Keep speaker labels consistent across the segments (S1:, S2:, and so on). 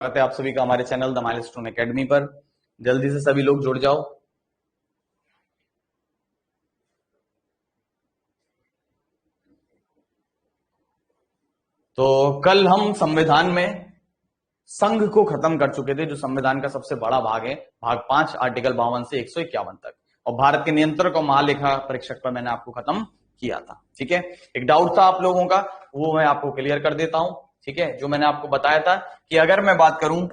S1: स्वागत है आप सभी का हमारे चैनल द माइलस्टोन एकेडमी पर। जल्दी से सभी लोग जुड़ जाओ। तो कल हम संविधान में संघ को खत्म कर चुके थे, जो संविधान का सबसे बड़ा भाग है, भाग 5 आर्टिकल 52 से 151 तक, और भारत के नियंत्रक और महालेखा परीक्षक पर मैंने आपको खत्म किया था। ठीक है, एक डाउट था आप लोगों का, वो मैं आपको क्लियर कर देता हूं। ठीक है, जो मैंने आपको बताया था कि अगर मैं बात करूं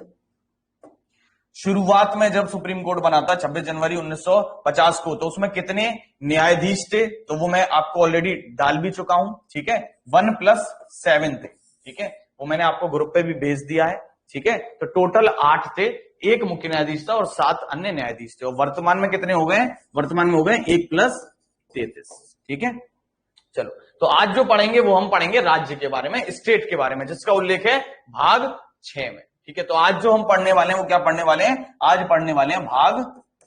S1: शुरुआत में जब सुप्रीम कोर्ट बना था 26 जनवरी 1950 को, तो उसमें कितने न्यायाधीश थे, तो वो मैं आपको ऑलरेडी डाल भी चुका हूं। ठीक है, 1+7 थे। ठीक है, वो मैंने आपको ग्रुप पे भी भेज दिया है। ठीक है, तो टोटल 8 थे, एक मुख्य न्यायाधीश था और 7 अन्य न्यायाधीश थे। और वर्तमान में कितने हो गए? वर्तमान में हो गए 1+33। ठीक है, चलो तो आज जो पढ़ेंगे वो हम पढ़ेंगे राज्य के बारे में, स्टेट के बारे में, जिसका उल्लेख है भाग 6 में। ठीक है, तो आज जो हम पढ़ने वाले हैं वो क्या पढ़ने वाले हैं? आज पढ़ने वाले हैं भाग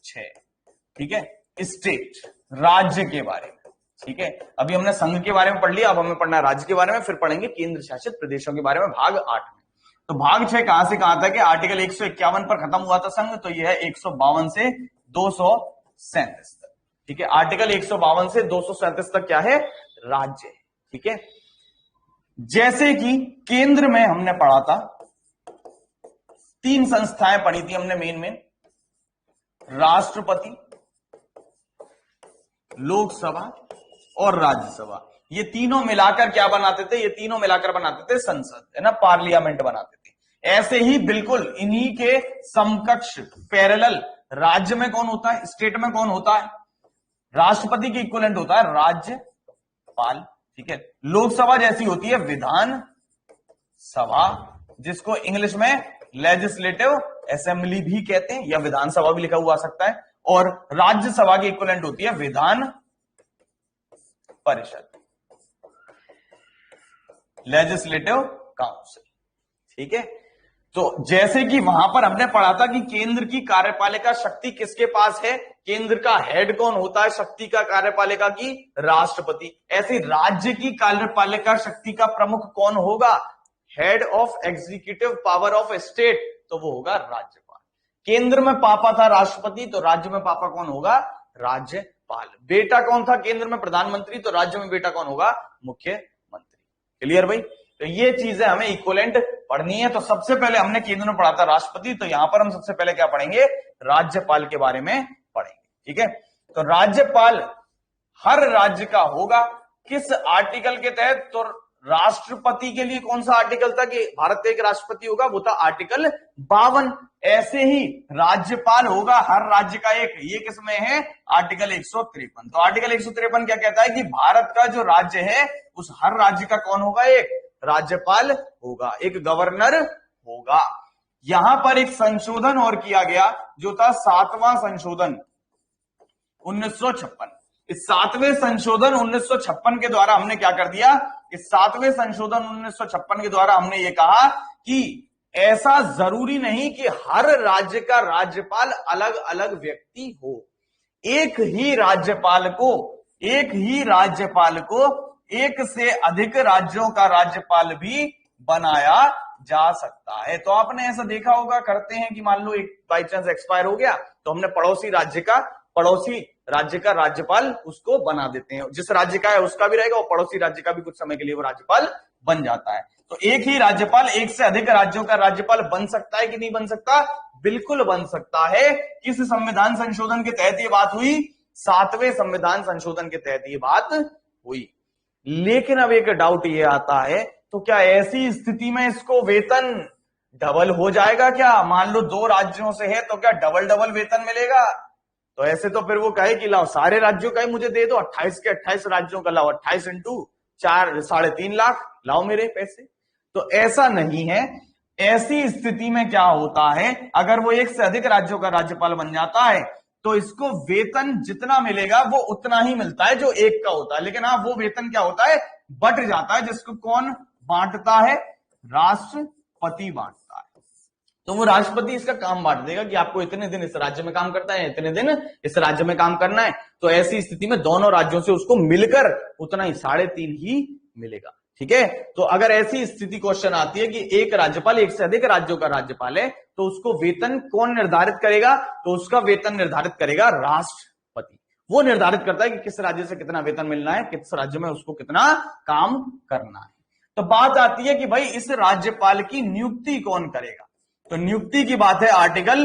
S1: 6। ठीक है, स्टेट, राज्य के बारे में। ठीक है, अभी हमने संघ के बारे में पढ़ लिया, अब हमें पढ़ना है राज्य के बारे में, फिर पढ़ेंगे केंद्र शासित प्रदेशों के बारे में भाग 8 में। तो भाग 6 कहां से कहां तक है? आर्टिकल 151 पर खत्म हुआ था संघ, तो यह है 152 से 237 तक। ठीक है, आर्टिकल 152 से 237 तक क्या है? राज्य। ठीक है, जैसे कि केंद्र में हमने पढ़ा था, 3 संस्थाएं पढ़ी थी हमने मेन राष्ट्रपति, लोकसभा और राज्यसभा। ये तीनों मिलाकर क्या बनाते थे? ये तीनों मिलाकर बनाते थे संसद, है ना, पार्लियामेंट बनाते थे। ऐसे ही बिल्कुल इन्हीं के समकक्ष पैरेलल राज्य में कौन होता है? स्टेट में कौन होता है? राष्ट्रपति के इक्विवेलेंट होता है राज्यपाल। ठीक है, लोकसभा जैसी होती है विधान सभा, जिसको इंग्लिश में लेजिस्लेटिव असेंबली भी कहते हैं, या विधानसभा भी लिखा हुआ आ सकता है। और राज्यसभा की इक्विवेलेंट होती है विधान परिषद, लेजिस्लेटिव काउंसिल। ठीक है, तो जैसे कि वहां पर हमने पढ़ा था कि केंद्र की कार्यपालिका शक्ति किसके पास है? केंद्र का हेड कौन होता है शक्ति का कार्यपालिका की? राष्ट्रपति। ऐसे राज्य की कार्यपालिका शक्ति का प्रमुख कौन होगा? Head of executive power of state, तो वो होगा राज्यपाल। केंद्र में पापा था राष्ट्रपति, तो राज्य में पापा कौन होगा? राज्यपाल। बेटा कौन था केंद्र में? प्रधानमंत्री, तो राज्य में बेटा कौन होगा? मुख्यमंत्री। क्लियर भाई? तो ये चीजें हमें इक्विवेलेंट पढ़नी है। तो सबसे पहले हमने केंद्र में पढ़ा था राष्ट्रपति, तो यहां पर हम सबसे पहले क्या पढ़ेंगे? राज्यपाल के बारे में पढ़ेंगे। ठीक है, तो राज्यपाल हर राज्य का होगा। किस आर्टिकल के तहत? तो राष्ट्रपति के लिए कौन सा आर्टिकल था कि भारत का एक राष्ट्रपति होगा? वो था आर्टिकल 52। ऐसे ही राज्यपाल होगा हर राज्य का एक, ये किसमें है? आर्टिकल 153। तो आर्टिकल 153 क्या कहता है कि भारत का जो राज्य है उस हर राज्य का कौन होगा? एक राज्यपाल होगा, एक गवर्नर होगा। यहां पर एक संशोधन और किया गया, जो था 7वां संशोधन 1956। इस 7वें संशोधन 1956 के द्वारा हमने क्या कर दिया? इस 7वें संशोधन 1956 के द्वारा हमने ये कहा कि ऐसा जरूरी नहीं कि हर राज्य का राज्यपाल अलग अलग व्यक्ति हो। एक ही राज्यपाल को एक से अधिक राज्यों का राज्यपाल भी बनाया जा सकता है। तो आपने ऐसा देखा होगा, करते हैं कि मान लो एक बाई चांस एक्सपायर हो गया, तो हमने पड़ोसी राज्य का राज्यपाल उसको बना देते हैं। जिस राज्य का है उसका भी रहेगा और पड़ोसी राज्य का भी कुछ समय के लिए वो राज्यपाल बन जाता है। तो एक ही राज्यपाल एक से अधिक राज्यों का राज्यपाल बन सकता है कि नहीं बन सकता? बिल्कुल बन सकता है। किस संविधान संशोधन के तहत ये बात हुई? 7वें संविधान संशोधन के तहत ये बात हुई। लेकिन अब एक डाउट ये आता है, तो क्या ऐसी स्थिति में इसको वेतन डबल हो जाएगा क्या? मान लो 2 राज्यों से है, तो क्या डबल वेतन मिलेगा? तो ऐसे तो फिर वो कहे कि लाओ सारे राज्यों का ही मुझे दे दो, 28 के 28 राज्यों का लाओ, 28 इंटू 4 3.5 लाख लाओ मेरे पैसे। तो ऐसा नहीं है। ऐसी स्थिति में क्या होता है, अगर वो एक से अधिक राज्यों का राज्यपाल बन जाता है तो इसको वेतन जितना मिलेगा वो उतना ही मिलता है जो एक का होता है। लेकिन हाँ, वो वेतन क्या होता है? बट जाता है। जिसको कौन बांटता है? राष्ट्रपति बांटता है। तो वो राष्ट्रपति इसका काम बांट देगा कि आपको इतने दिन इस राज्य में काम करता है, इतने दिन इस राज्य में काम करना है। तो ऐसी स्थिति में दोनों राज्यों से उसको मिलकर उतना ही 3.5 ही मिलेगा। ठीक है। तो अगर ऐसी स्थिति क्वेश्चन आती है कि एक राज्यपाल एक से अधिक राज्यों का राज्यपाल है, तो उसको वेतन कौन निर्धारित करेगा? तो उसका वेतन निर्धारित करेगा राष्ट्रपति। वो निर्धारित करता है कि किस राज्य से कितना वेतन मिलना है, किस राज्य में उसको कितना काम करना है। तो बात आती है कि भाई इस राज्यपाल की नियुक्ति कौन करेगा? तो नियुक्ति की बात है आर्टिकल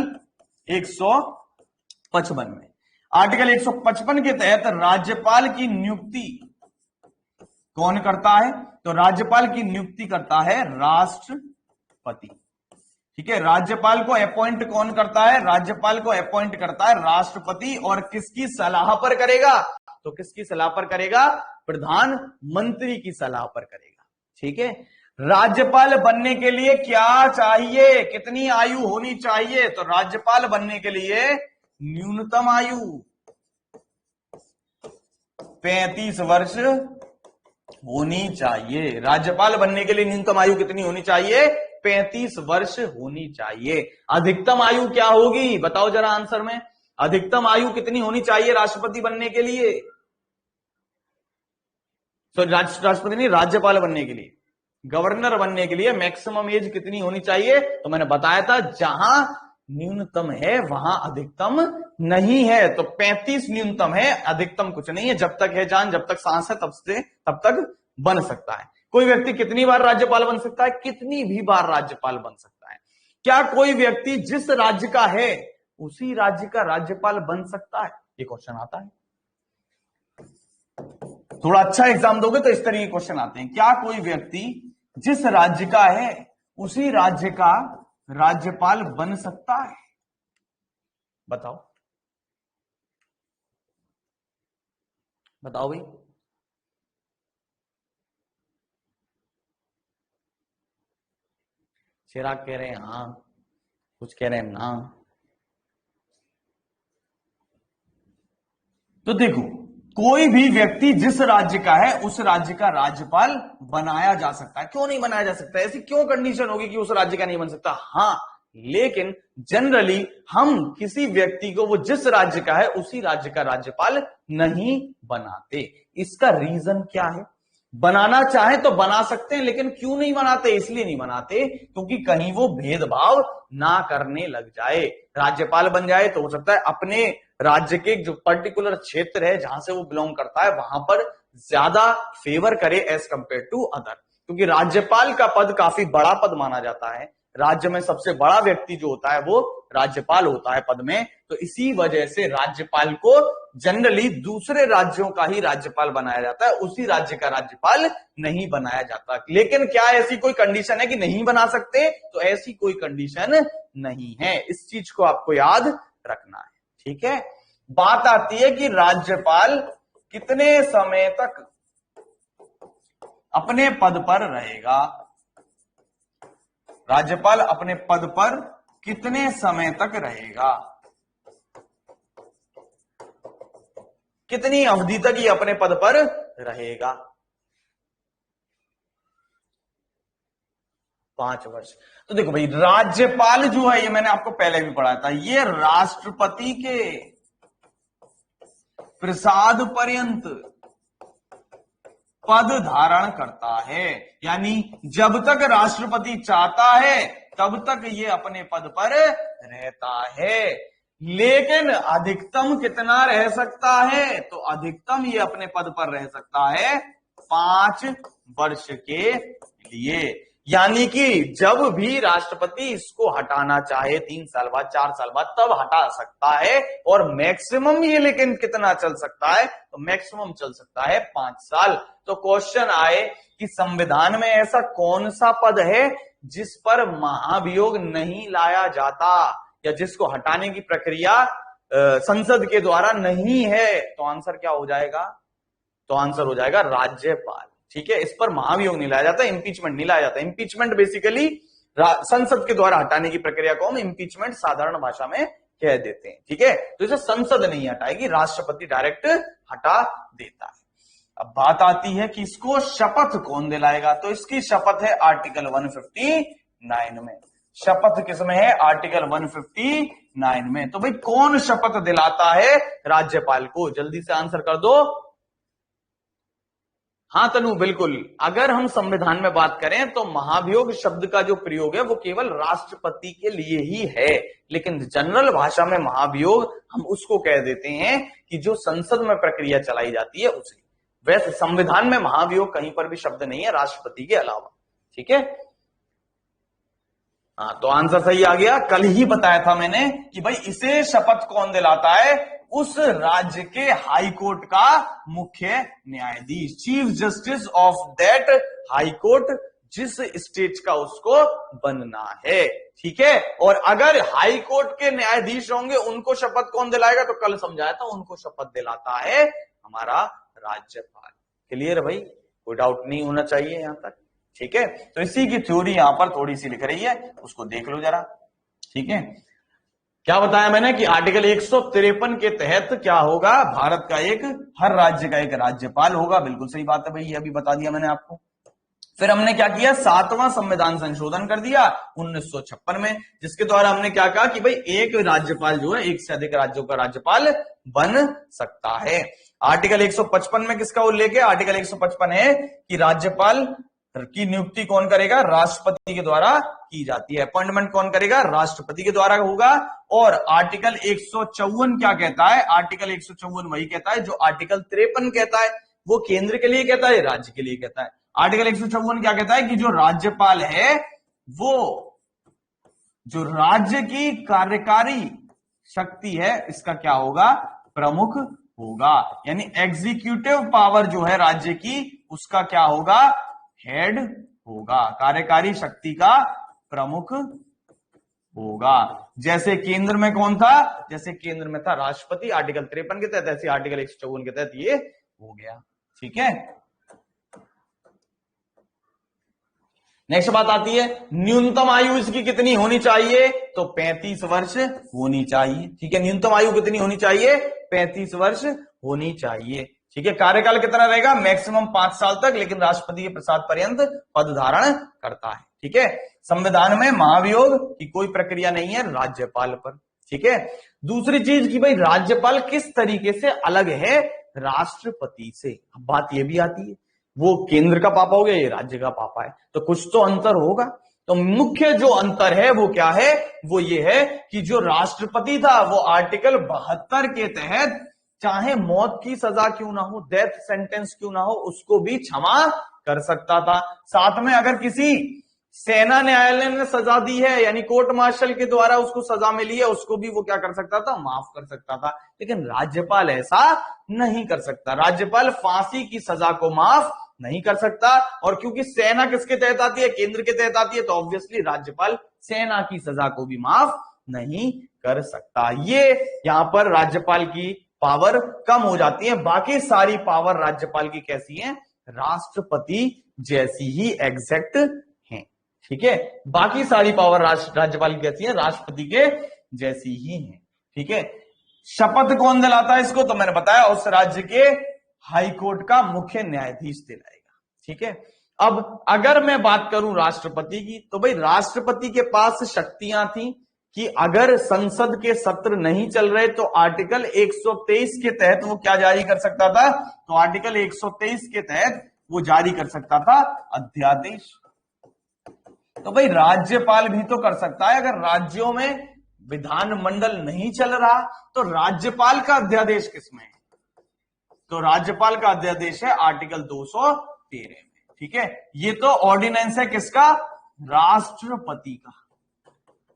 S1: 155 में। आर्टिकल 155 के तहत राज्यपाल की नियुक्ति कौन करता है? तो राज्यपाल की नियुक्ति करता है राष्ट्रपति। ठीक है, राज्यपाल को अपॉइंट कौन करता है? राज्यपाल को अपॉइंट करता है राष्ट्रपति। और किसकी सलाह पर करेगा? तो किसकी सलाह पर करेगा? प्रधानमंत्री की सलाह पर करेगा। ठीक है, राज्यपाल बनने के लिए क्या चाहिए? कितनी आयु होनी चाहिए? तो राज्यपाल बनने के लिए न्यूनतम आयु 35 वर्ष होनी चाहिए। राज्यपाल बनने के लिए न्यूनतम आयु कितनी होनी चाहिए? 35 वर्ष होनी चाहिए। अधिकतम आयु क्या होगी? बताओ जरा आंसर में। अधिकतम आयु कितनी होनी चाहिए राष्ट्रपति बनने के लिए? तो राष्ट्रपति नहीं, राज्यपाल बनने के लिए, गवर्नर बनने के लिए मैक्सिमम एज कितनी होनी चाहिए? तो मैंने बताया था जहां न्यूनतम है वहां अधिकतम नहीं है। तो 35 न्यूनतम है, अधिकतम कुछ नहीं है। जब तक है जान, जब तक सांस है, तब तक बन सकता है। कोई व्यक्ति कितनी बार राज्यपाल बन सकता है? कितनी भी बार राज्यपाल बन सकता है। क्या कोई व्यक्ति जिस राज्य का है उसी राज्य का राज्यपाल बन सकता है? ये क्वेश्चन आता है। थोड़ा अच्छा एग्जाम दोगे तो इस तरह के क्वेश्चन आते हैं। क्या कोई व्यक्ति जिस राज्य का है उसी राज्य का राज्यपाल बन सकता है? बताओ बताओ भाई। चिराग कह रहे हैं हाँ, कुछ कह रहे हैं ना। तो देखो, कोई भी व्यक्ति जिस राज्य का है उस राज्य का राज्यपाल बनाया जा सकता है। क्यों नहीं बनाया जा सकता? ऐसी क्यों कंडीशन होगी कि उस राज्य का नहीं बन सकता? हाँ, लेकिन जनरली हम किसी व्यक्ति को वो जिस राज्य का है उसी राज्य का राज्यपाल नहीं बनाते। इसका रीजन क्या है? बनाना चाहे तो बना सकते हैं, लेकिन क्यों नहीं बनाते? इसलिए नहीं बनाते क्योंकि कहीं वो भेदभाव ना करने लग जाए। राज्यपाल बन जाए तो हो सकता है अपने राज्य के जो पर्टिकुलर क्षेत्र है जहां से वो बिलोंग करता है वहां पर ज्यादा फेवर करे एज कंपेयर टू अदर, क्योंकि राज्यपाल का पद काफी बड़ा पद माना जाता है। राज्य में सबसे बड़ा व्यक्ति जो होता है वो राज्यपाल होता है पद में। तो इसी वजह से राज्यपाल को जनरली दूसरे राज्यों का ही राज्यपाल बनाया जाता है, उसी राज्य का राज्यपाल नहीं बनाया जाता। लेकिन क्या ऐसी कोई कंडीशन है कि नहीं बना सकते? तो ऐसी कोई कंडीशन नहीं है। इस चीज को आपको याद रखना है। ठीक है, बात आती है कि राज्यपाल कितने समय तक अपने पद पर रहेगा। राज्यपाल अपने पद पर कितने समय तक रहेगा? कितनी अवधि तक ये अपने पद पर रहेगा? 5 वर्ष। तो देखो भाई, राज्यपाल जो है, ये मैंने आपको पहले भी पढ़ाया था, ये राष्ट्रपति के प्रसाद पर्यंत पद धारण करता है। यानी जब तक राष्ट्रपति चाहता है तब तक ये अपने पद पर रहता है। लेकिन अधिकतम कितना रह सकता है? तो अधिकतम ये अपने पद पर रह सकता है 5 वर्ष के लिए। यानी कि जब भी राष्ट्रपति इसको हटाना चाहे 3 साल बाद, 4 साल बाद, तब हटा सकता है। और मैक्सिमम ये लेकिन कितना चल सकता है? तो मैक्सिमम चल सकता है 5 साल। तो क्वेश्चन आए कि संविधान में ऐसा कौन सा पद है जिस पर महाभियोग नहीं लाया जाता या जिसको हटाने की प्रक्रिया संसद के द्वारा नहीं है? तो आंसर क्या हो जाएगा? तो आंसर हो जाएगा राज्यपाल। ठीक है, इस पर महाभियोग नहीं लाया जाता, इंपीचमेंट नहीं लाया जाता। इंपीचमेंट बेसिकली संसद के द्वारा हटाने की प्रक्रिया को हम इंपीचमेंट साधारण भाषा में कह देते हैं। ठीक है, तो इसे संसद नहीं हटाएगी, राष्ट्रपति डायरेक्ट हटा देता है। अब बात आती है कि इसको शपथ कौन दिलाएगा? तो इसकी शपथ है आर्टिकल 159 में। शपथ किसमें है? आर्टिकल 159 में। तो भाई कौन शपथ दिलाता है राज्यपाल को? जल्दी से आंसर कर दो। हाँ तनु, बिल्कुल। अगर हम संविधान में बात करें तो महाभियोग शब्द का जो प्रयोग है वो केवल राष्ट्रपति के लिए ही है, लेकिन जनरल भाषा में महाभियोग हम उसको कह देते हैं कि जो संसद में प्रक्रिया चलाई जाती है उसे। वैसे संविधान में महाभियोग कहीं पर भी शब्द नहीं है राष्ट्रपति के अलावा। ठीक है, हाँ तो आंसर सही आ गया। कल ही बताया था मैंने कि भाई इसे शपथ कौन दिलाता है, उस राज्य के हाई कोर्ट का मुख्य न्यायाधीश, chief justice of that high court, जिस स्टेट का उसको बनना है। ठीक है, और अगर हाई कोर्ट के न्यायाधीश होंगे उनको शपथ कौन दिलाएगा, तो कल समझाया था उनको शपथ दिलाता है हमारा राज्यपाल। क्लियर भाई, कोई डाउट नहीं होना चाहिए यहां तक। ठीक है, तो इसी की थ्योरी यहां पर थोड़ी सी लिख रही है, उसको देख लो जरा। ठीक है, क्या बताया मैंने कि आर्टिकल 153 के तहत क्या होगा, भारत का एक, हर राज्य का एक राज्यपाल होगा। बिल्कुल सही बात है भाई, ये अभी बता दिया मैंने आपको। फिर हमने क्या किया, 7वां संविधान संशोधन कर दिया 1956 में, जिसके द्वारा हमने क्या कहा कि भाई एक राज्यपाल जो है एक से अधिक राज्यों का राज्यपाल बन सकता है। आर्टिकल 155 में किसका उल्लेख है, आर्टिकल 155 है कि राज्यपाल की नियुक्ति कौन करेगा, राष्ट्रपति के द्वारा की जाती है। अपॉइंटमेंट कौन करेगा, राष्ट्रपति के द्वारा होगा। और आर्टिकल 154 क्या कहता है, आर्टिकल 154 वही कहता है जो आर्टिकल 53 कहता है। वो केंद्र के लिए कहता है, राज्य के लिए कहता है। आर्टिकल 154 क्या कहता है कि जो राज्यपाल है वो जो राज्य की कार्यकारी शक्ति है इसका क्या होगा, प्रमुख होगा। यानी एग्जीक्यूटिव पावर जो है राज्य की उसका क्या होगा, हेड होगा, कार्यकारी शक्ति का प्रमुख होगा। जैसे केंद्र में कौन था, जैसे केंद्र में था राष्ट्रपति आर्टिकल 53 के तहत, ऐसे आर्टिकल 154 के तहत ये हो गया। ठीक है, नेक्स्ट बात आती है न्यूनतम आयु इसकी कितनी होनी चाहिए, तो 35 वर्ष होनी चाहिए। ठीक है, न्यूनतम आयु कितनी होनी चाहिए, 35 वर्ष होनी चाहिए। ठीक है, कार्यकाल कितना रहेगा, मैक्सिमम 5 साल तक, लेकिन राष्ट्रपति के प्रसाद पर्यंत पद धारण करता है। ठीक है, संविधान में महाभियोग की कोई प्रक्रिया नहीं है राज्यपाल पर। ठीक है, दूसरी चीज की भाई राज्यपाल किस तरीके से अलग है राष्ट्रपति से। अब बात यह भी आती है, वो केंद्र का पापा हो गया, ये राज्य का पापा है, तो कुछ तो अंतर होगा। तो मुख्य जो अंतर है वो क्या है, वो ये है कि जो राष्ट्रपति था वो आर्टिकल 72 के तहत चाहे मौत की सजा क्यों ना हो, डेथ सेंटेंस क्यों ना हो, उसको भी क्षमा कर सकता था। साथ में अगर किसी सेना न्यायालय ने सजा दी है, यानी कोर्ट मार्शल के द्वारा उसको सजा मिली है, उसको भी वो क्या कर सकता था, माफ कर सकता था। लेकिन राज्यपाल ऐसा नहीं कर सकता। राज्यपाल फांसी की सजा को माफ नहीं कर सकता, और क्योंकि सेना किसके तहत आती है, केंद्र के तहत आती है, तो ऑब्वियसली राज्यपाल सेना की सजा को भी माफ नहीं कर सकता। ये यहां पर राज्यपाल की पावर कम हो जाती है। बाकी सारी पावर राज्यपाल की कैसी है, राष्ट्रपति जैसी ही एग्जैक्ट है। ठीक है, बाकी सारी पावर राज्यपाल की कैसी है, राष्ट्रपति के जैसी ही है। ठीक है, शपथ कौन दिलाता है इसको, तो मैंने बताया उस राज्य के हाई कोर्ट का मुख्य न्यायाधीश दिलाएगा। ठीक है, अब अगर मैं बात करूं राष्ट्रपति की, तो भाई राष्ट्रपति के पास शक्तियां थी कि अगर संसद के सत्र नहीं चल रहे तो आर्टिकल 123 के तहत वो क्या जारी कर सकता था, तो आर्टिकल 123 के तहत वो जारी कर सकता था अध्यादेश। तो भाई राज्यपाल भी तो कर सकता है, अगर राज्यों में विधानमंडल नहीं चल रहा तो राज्यपाल का अध्यादेश किसमें है, तो राज्यपाल का अध्यादेश है आर्टिकल 213 में। ठीक है, ये तो ऑर्डिनेंस है किसका, राष्ट्रपति का।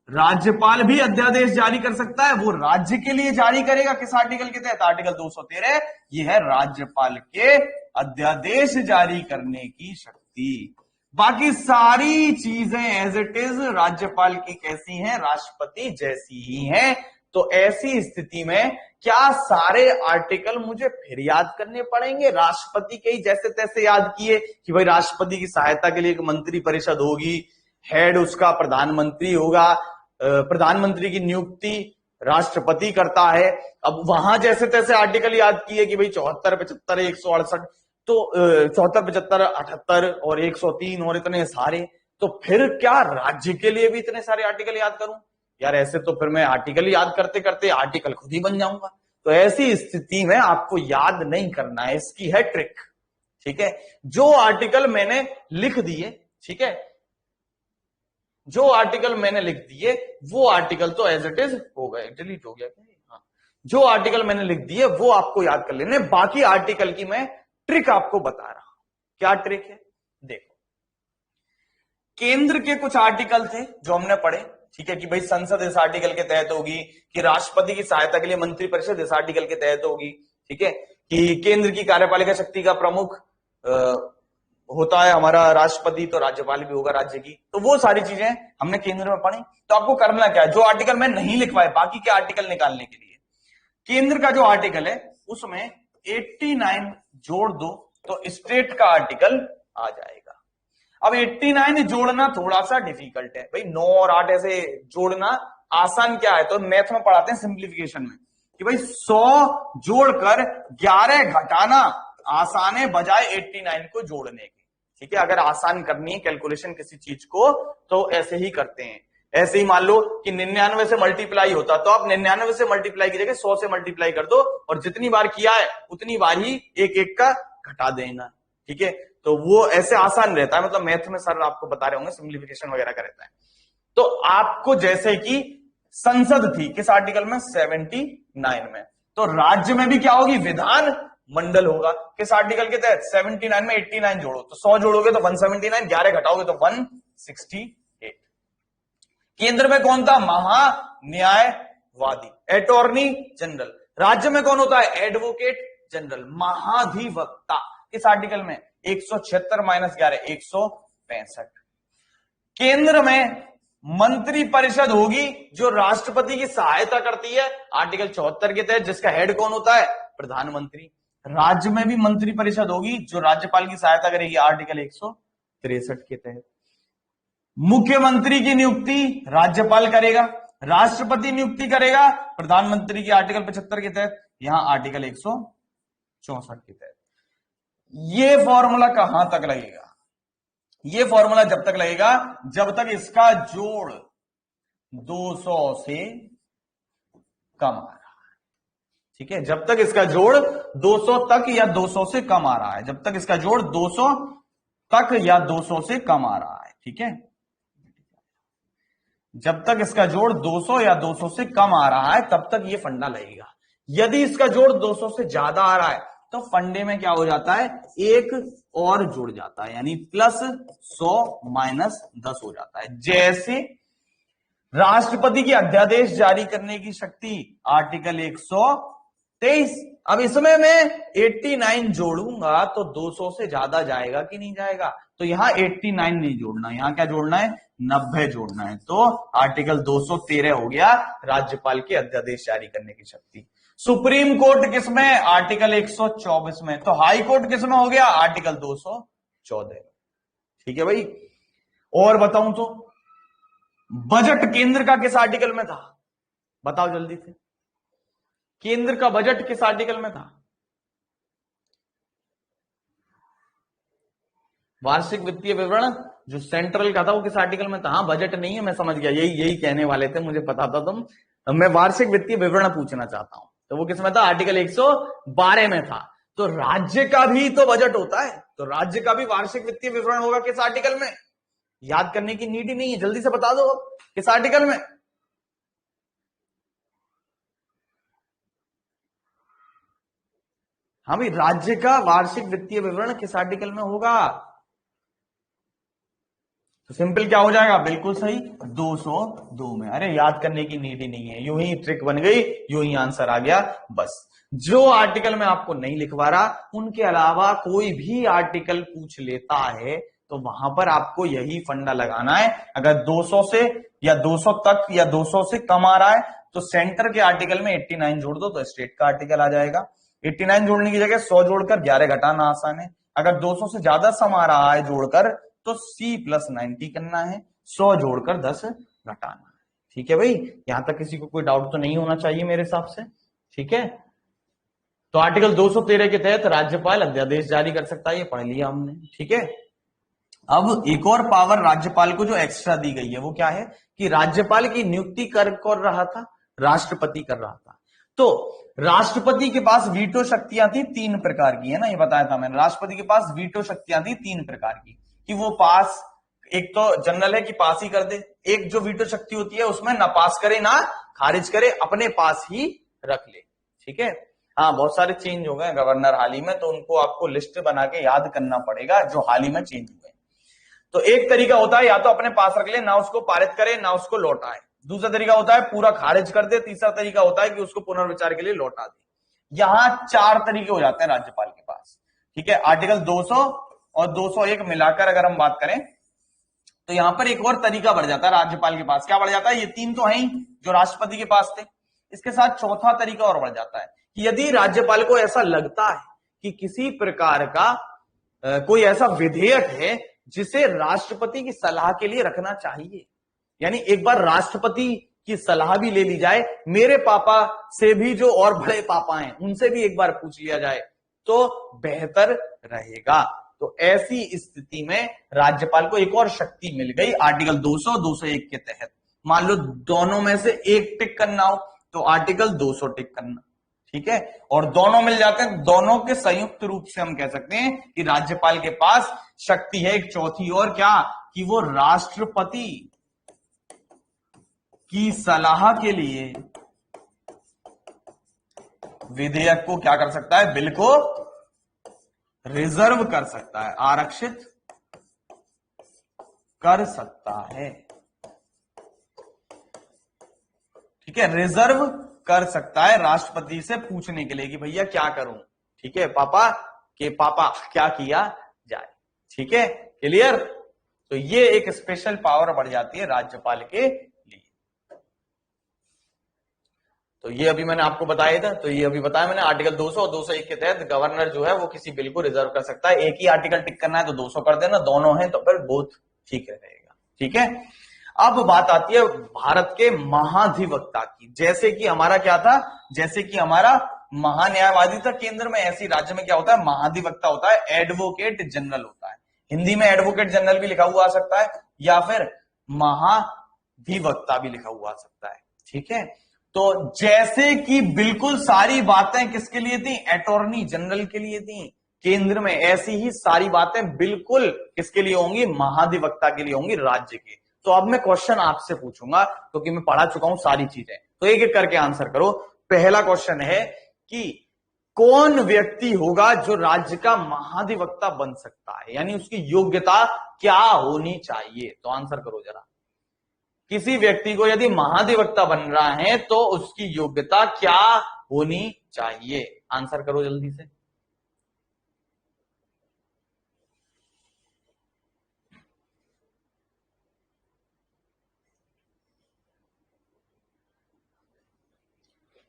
S1: राज्यपाल भी अध्यादेश जारी कर सकता है, वो राज्य के लिए जारी करेगा किस आर्टिकल के तहत, आर्टिकल 213। ये है राज्यपाल के अध्यादेश जारी करने की शक्ति। बाकी सारी चीजें एज इट इज राज्यपाल की कैसी हैं, राष्ट्रपति जैसी ही हैं। तो ऐसी स्थिति में क्या सारे आर्टिकल मुझे फिर याद करने पड़ेंगे, राष्ट्रपति के ही जैसे तैसे याद किए कि भाई राष्ट्रपति की सहायता के लिए एक मंत्री परिषद होगी, हेड उसका प्रधानमंत्री होगा, प्रधानमंत्री की नियुक्ति राष्ट्रपति करता है। अब वहां जैसे तैसे आर्टिकल याद किए कि भाई 74, 75, 168, तो 74, 75, 78 और 103 और इतने सारे, तो फिर क्या राज्य के लिए भी इतने सारे आर्टिकल याद करूं यार, ऐसे तो फिर मैं आर्टिकल याद करते करते आर्टिकल खुद ही बन जाऊंगा। तो ऐसी स्थिति में आपको याद नहीं करना है, इसकी है ट्रिक। ठीक है, जो आर्टिकल मैंने लिख दिए, ठीक है, जो आर्टिकल मैंने लिख दिए वो आर्टिकल तो एज इट इज हो गए, डिलीट हो गया क्या? हाँ, जो आर्टिकल मैंने लिख दिए वो आपको याद कर लेने, बाकी आर्टिकल की मैं ट्रिक आपको बता रहा हूं। क्या ट्रिक है? देखो, केंद्र के कुछ आर्टिकल थे जो हमने पढ़े, ठीक है, कि भाई संसद इस आर्टिकल के तहत होगी, कि राष्ट्रपति की सहायता के लिए मंत्रिपरिषद इस आर्टिकल के तहत होगी, ठीक है, कि केंद्र की कार्यपालिका शक्ति का प्रमुख होता है हमारा राष्ट्रपति, तो राज्यपाल भी होगा राज्य की। तो वो सारी चीजें हमने केंद्र में पढ़ी। तो आपको करना क्या है, जो आर्टिकल मैं नहीं लिखवाए बाकी के आर्टिकल निकालने के लिए, केंद्र का जो आर्टिकल है उसमें 89 जोड़ दो तो स्टेट का आर्टिकल आ जाएगा। अब 89 जोड़ना थोड़ा सा डिफिकल्ट है भाई, 9 और 8 ऐसे जोड़ना आसान क्या है, तो मैथ में पढ़ाते हैं सिंप्लीफिकेशन में कि भाई 100 जोड़कर 11 घटाना आसान है बजाय 89 को जोड़ने के। ठीक है, अगर आसान करनी है कैलकुलेशन किसी चीज को तो ऐसे ही करते हैं। ऐसे ही मान लो कि 99 से मल्टीप्लाई होता तो आप 99 से मल्टीप्लाई की जगह 100 से मल्टीप्लाई कर दो और जितनी बार किया है उतनी बार ही एक एक का घटा देना। ठीक है, तो वो ऐसे आसान रहता है, मतलब मैथ में सर आपको बता रहे होंगे सिंप्लीफिकेशन वगैरह का रहता है। तो आपको जैसे कि संसद थी किस आर्टिकल में, 79 में, तो राज्य में भी क्या होगी, विधान मंडल होगा किस आर्टिकल के तहत, 79 में 89 जोड़ो तो 100 जोड़ोगे तो 179, 11 घटाओगे तो 168। केंद्र में कौन था, महान्यायवादी, अटॉर्नी जनरल। राज्य में कौन होता है, एडवोकेट जनरल, महाधिवक्ता। किस आर्टिकल में, 176 माइनस 11 165। केंद्र में मंत्री परिषद होगी जो राष्ट्रपति की सहायता करती है आर्टिकल 74 के तहत, जिसका हेड कौन होता है, प्रधानमंत्री। राज्य में भी मंत्री परिषद होगी जो राज्यपाल की सहायता करेगी आर्टिकल 163 के तहत। मुख्यमंत्री की नियुक्ति राज्यपाल करेगा, राष्ट्रपति नियुक्ति करेगा प्रधानमंत्री की आर्टिकल 75 के तहत, यहां आर्टिकल 164 के तहत। ये फॉर्मूला कहां तक लगेगा, ये फॉर्मूला जब तक लगेगा जब तक इसका जोड़ 200 से कम आ रहा है। ठीक है, जब तक इसका जोड़ 200 तक या 200 से कम आ रहा है, जब तक इसका जोड़ 200 तक या 200 से कम आ रहा है। ठीक है, जब तक इसका जोड़ 200 या 200 से कम आ रहा है तब तक ये फंडा लगेगा। यदि इसका जोड़ 200 से ज्यादा आ रहा है तो फंडे में क्या हो जाता है, एक और जुड़ जाता है, यानी प्लस 100 माइनस 10 हो जाता है। जैसे राष्ट्रपति की अध्यादेश जारी करने की शक्ति आर्टिकल 123। अब इसमें मैं 89 जोड़ूंगा तो 200 से ज्यादा जाएगा कि नहीं जाएगा, तो यहां 89 नहीं जोड़ना, यहां क्या जोड़ना है, 90 जोड़ना है। तो आर्टिकल 213 हो गया राज्यपाल की अध्यादेश जारी करने की शक्ति। सुप्रीम कोर्ट किसमें, आर्टिकल 124 में। तो हाई कोर्ट किसमें हो गया, आर्टिकल 214। ठीक है भाई, और बताऊं तो बजट केंद्र का किस आर्टिकल में था, बताओ जल्दी से, केंद्र का बजट किस आर्टिकल में था, वार्षिक वित्तीय विवरण जो सेंट्रल का था वो किस आर्टिकल में था। हाँ, बजट नहीं है, मैं समझ गया, यही कहने वाले थे, मुझे पता था तुम। मैं वार्षिक वित्तीय विवरण पूछना चाहता हूं, तो वो किस में था, आर्टिकल 112 में था। तो राज्य का भी तो बजट होता है, तो राज्य का भी वार्षिक वित्तीय विवरण होगा किस आर्टिकल में, याद करने की नीड ही नहीं है, जल्दी से बता दो किस आर्टिकल में। हाँ भाई, राज्य का वार्षिक वित्तीय विवरण किस आर्टिकल में होगा, तो सिंपल क्या हो जाएगा, बिल्कुल सही 202 में। अरे याद करने की नीड ही नहीं है, यूं ही ट्रिक बन गई, यूं ही आंसर आ गया। बस जो आर्टिकल में आपको नहीं लिखवा रहा उनके अलावा कोई भी आर्टिकल पूछ लेता है तो वहां पर आपको यही फंडा लगाना है। अगर 200 से या 200 तक या 200 से कम आ रहा है तो सेंटर के आर्टिकल में 89 जोड़ दो तो स्टेट का आर्टिकल आ जाएगा। 89 जोड़ने की जगह 100 जोड़कर 11 घटाना आसान है। अगर 200 से ज्यादा सम आ रहा है जोड़कर तो C + 90 करना है, 100 जोड़कर 10 घटाना है। ठीक है भाई, यहां तक किसी को कोई डाउट तो नहीं होना चाहिए मेरे हिसाब से। ठीक है, तो आर्टिकल 213 के तहत राज्यपाल अध्यादेश जारी कर सकता है, ये पढ़ लिया हमने। ठीक है, अब एक और पावर राज्यपाल को जो एक्स्ट्रा दी गई है वो क्या है कि राज्यपाल की नियुक्ति कर रहा था, राष्ट्रपति कर रहा था, तो राष्ट्रपति के पास वीटो शक्तियां थी 3 प्रकार की, है ना, ये बताया था मैंने। राष्ट्रपति के पास वीटो शक्तियां थी 3 प्रकार की, कि वो पास, एक तो जनरल है कि पास ही कर दे, एक जो वीटो शक्ति होती है उसमें ना पास करे ना खारिज करे, अपने पास ही रख ले। ठीक है, हाँ, बहुत सारे चेंज हो गए गवर्नर हाल ही में, तो उनको आपको लिस्ट बना के याद करना पड़ेगा जो हाल ही में चेंज हुए। तो एक तरीका होता है या तो अपने पास रख ले, ना उसको पारित करे ना उसको लौटाए। दूसरा तरीका होता है पूरा खारिज कर दे। तीसरा तरीका होता है कि उसको पुनर्विचार के लिए लौटा दे। यहां 4 तरीके हो जाते हैं राज्यपाल के पास। ठीक है, आर्टिकल 200 और 201 मिलाकर अगर हम बात करें तो यहां पर एक और तरीका बढ़ जाता है राज्यपाल के पास। क्या बढ़ जाता है? ये 3 तो हैं जो राष्ट्रपति के पास थे, इसके साथ चौथा तरीका और बढ़ जाता है कि यदि राज्यपाल को ऐसा लगता है कि किसी प्रकार का कोई ऐसा विधेयक है जिसे राष्ट्रपति की सलाह के लिए रखना चाहिए, यानी एक बार राष्ट्रपति की सलाह भी ले ली जाए, मेरे पापा से भी जो और बड़े पापा हैं उनसे भी एक बार पूछ लिया जाए तो बेहतर रहेगा। तो ऐसी स्थिति में राज्यपाल को एक और शक्ति मिल गई आर्टिकल 200 201 के तहत। मान लो दोनों में से एक टिक करना हो तो आर्टिकल 200 टिक करना। ठीक है, और दोनों मिल जाते हैं, दोनों के संयुक्त रूप से हम कह सकते हैं कि राज्यपाल के पास शक्ति है एक चौथी और, क्या, कि वो राष्ट्रपति की सलाह के लिए विधेयक को क्या कर सकता है? बिल को रिजर्व कर सकता है, आरक्षित कर सकता है। ठीक है, रिजर्व कर सकता है राष्ट्रपति से पूछने के लिए कि भैया क्या करूं। ठीक है, पापा क्या किया जाए। ठीक है, क्लियर? तो ये एक स्पेशल पावर बढ़ जाती है राज्यपाल के लिए। तो ये अभी मैंने आपको बताया था, तो ये अभी बताया मैंने आर्टिकल 200 और 201 के तहत गवर्नर जो है वो किसी बिल को रिजर्व कर सकता है। एक ही आर्टिकल टिक करना है तो 200 कर देना, दोनों हैं तो फिर बहुत ठीक रहेगा। ठीक है, अब बात आती है भारत के महाधिवक्ता की। जैसे कि हमारा क्या था, जैसे कि हमारा महान्यायवादी था केंद्र में, ऐसी राज्य में क्या होता है? महाधिवक्ता होता है, एडवोकेट जनरल होता है। हिंदी में एडवोकेट जनरल भी लिखा हुआ आ सकता है या फिर महाधिवक्ता भी लिखा हुआ आ सकता है। ठीक है, तो जैसे कि बिल्कुल सारी बातें किसके लिए थी? अटॉर्नी जनरल के लिए थी केंद्र में, ऐसी ही सारी बातें बिल्कुल किसके लिए होंगी? महाधिवक्ता के लिए होंगी, राज्य के। तो अब मैं क्वेश्चन आपसे पूछूंगा क्योंकि मैं पढ़ा चुका हूं सारी चीजें, तो एक एक करके आंसर करो। पहला क्वेश्चन है कि कौन व्यक्ति होगा जो राज्य का महाधिवक्ता बन सकता है, यानी उसकी योग्यता क्या होनी चाहिए? तो आंसर करो जरा। किसी व्यक्ति को यदि महाधिवक्ता बन रहा है तो उसकी योग्यता क्या होनी चाहिए? आंसर करो जल्दी से।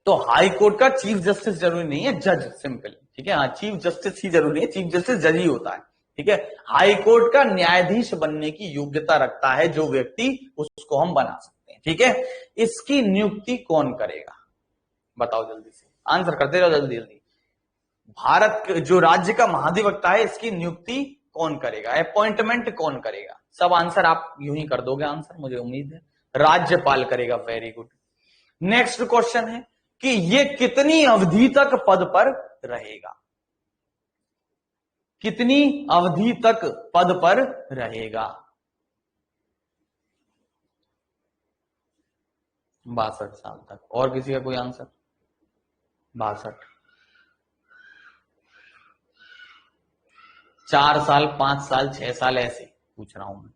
S1: तो हाई कोर्ट का चीफ जस्टिस जरूरी नहीं है, जज, सिंपल। ठीक है, हाँ, चीफ जस्टिस ही जरूरी नहीं है, चीफ जस्टिस जज ही होता है। ठीक है, हाई कोर्ट का न्यायाधीश बनने की योग्यता रखता है जो व्यक्ति, उसको हम बना सकते हैं। ठीक है, इसकी नियुक्ति कौन करेगा? बताओ जल्दी से, आंसर करते रहो जल्दी जल्दी। भारत जो राज्य का महाधिवक्ता है इसकी नियुक्ति कौन करेगा, अपॉइंटमेंट कौन करेगा? सब आंसर आप यूं ही कर दोगे आंसर, मुझे उम्मीद है राज्यपाल करेगा। Very good. नेक्स्ट क्वेश्चन है कि ये कितनी अवधि तक पद पर रहेगा? कितनी अवधि तक पद पर रहेगा? 62 साल तक। और किसी का कोई आंसर? 62, 4 साल, 5 साल, 6 साल, ऐसे पूछ रहा हूं मैं।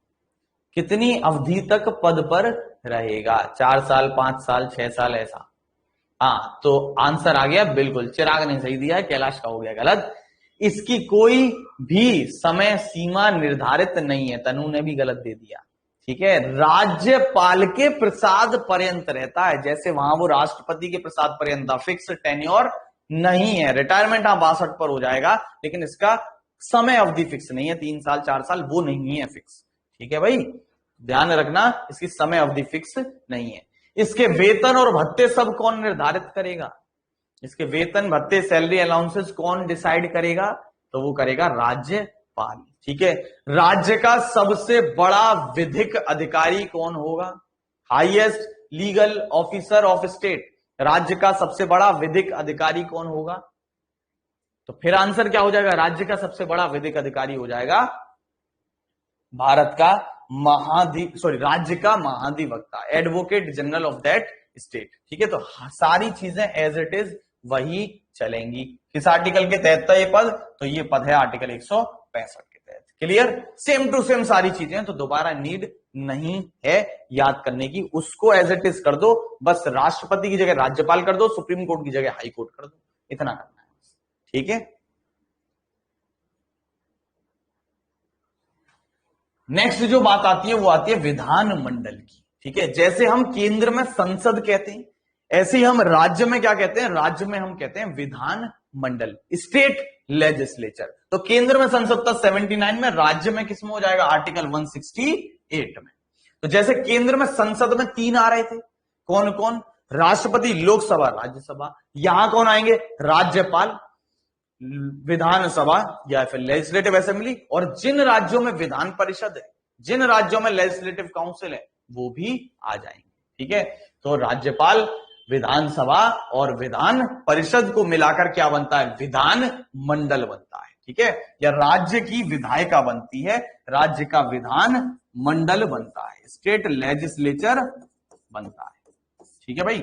S1: कितनी अवधि तक पद पर रहेगा? 4 साल, 5 साल, 6 साल, ऐसा। हाँ, तो आंसर आ गया बिल्कुल। चिराग ने सही दिया है, कैलाश का हो गया गलत। इसकी कोई भी समय सीमा निर्धारित नहीं है, तनु ने भी गलत दे दिया। ठीक है, राज्यपाल के प्रसाद पर्यंत रहता है, जैसे वहां वो राष्ट्रपति के प्रसाद पर्यंत था। फिक्स टेन्योर नहीं है, रिटायरमेंट हाँ 62 पर हो जाएगा, लेकिन इसका समय अवधि फिक्स नहीं है, 3 साल 4 साल वो नहीं है फिक्स। ठीक है भाई, ध्यान रखना, इसकी समय अवधि फिक्स नहीं है। इसके वेतन और भत्ते सब कौन निर्धारित करेगा? इसके वेतन, भत्ते, सैलरी, अलाउंसेस कौन डिसाइड करेगा? तो वो करेगा राज्यपाल। ठीक है, राज्य का सबसे बड़ा विधिक अधिकारी कौन होगा? Highest legal officer of state, राज्य का सबसे बड़ा विधिक अधिकारी कौन होगा? तो फिर आंसर क्या हो जाएगा? राज्य का सबसे बड़ा विधिक अधिकारी हो जाएगा भारत का राज्य का महाधिवक्ता, advocate general of that state. ठीक है, तो सारी चीजें एज इट इज वही चलेंगी। किस आर्टिकल के तहत था ये पद? तो ये पद है आर्टिकल 165 के तहत। क्लियर? सेम टू सेम सारी चीजें, तो दोबारा नीड नहीं है याद करने की, उसको एज इट इज कर दो। बस राष्ट्रपति की जगह राज्यपाल कर दो, सुप्रीम कोर्ट की जगह हाई कोर्ट कर दो, इतना करना है। ठीक है, नेक्स्ट जो बात आती है वो आती है विधानमंडल की। ठीक है, जैसे हम केंद्र में संसद कहते हैं, ऐसे ही हम राज्य में क्या कहते हैं? राज्य में हम कहते हैं विधान मंडल, स्टेट लेजिस्लेचर। तो केंद्र में संसद था 79 में, राज्य में किसमें हो जाएगा? आर्टिकल 168 में। तो जैसे केंद्र में संसद में 3 आ रहे थे, कौन कौन? राष्ट्रपति, लोकसभा, राज्यसभा। यहां कौन आएंगे? राज्यपाल, विधानसभा या फिर लेजिस्लेटिव असेंबली। और जिन राज्यों में विधान परिषद है, जिन राज्यों में लेजिस्लेटिव काउंसिल है, वो भी आ जाएंगे। ठीक है, तो राज्यपाल, विधानसभा और विधान परिषद को मिलाकर क्या बनता है? विधान मंडल बनता है। ठीक है, या राज्य की विधायिका बनती है, राज्य का विधान मंडल बनता है, स्टेट लेजिस्लेचर बनता है। ठीक है भाई,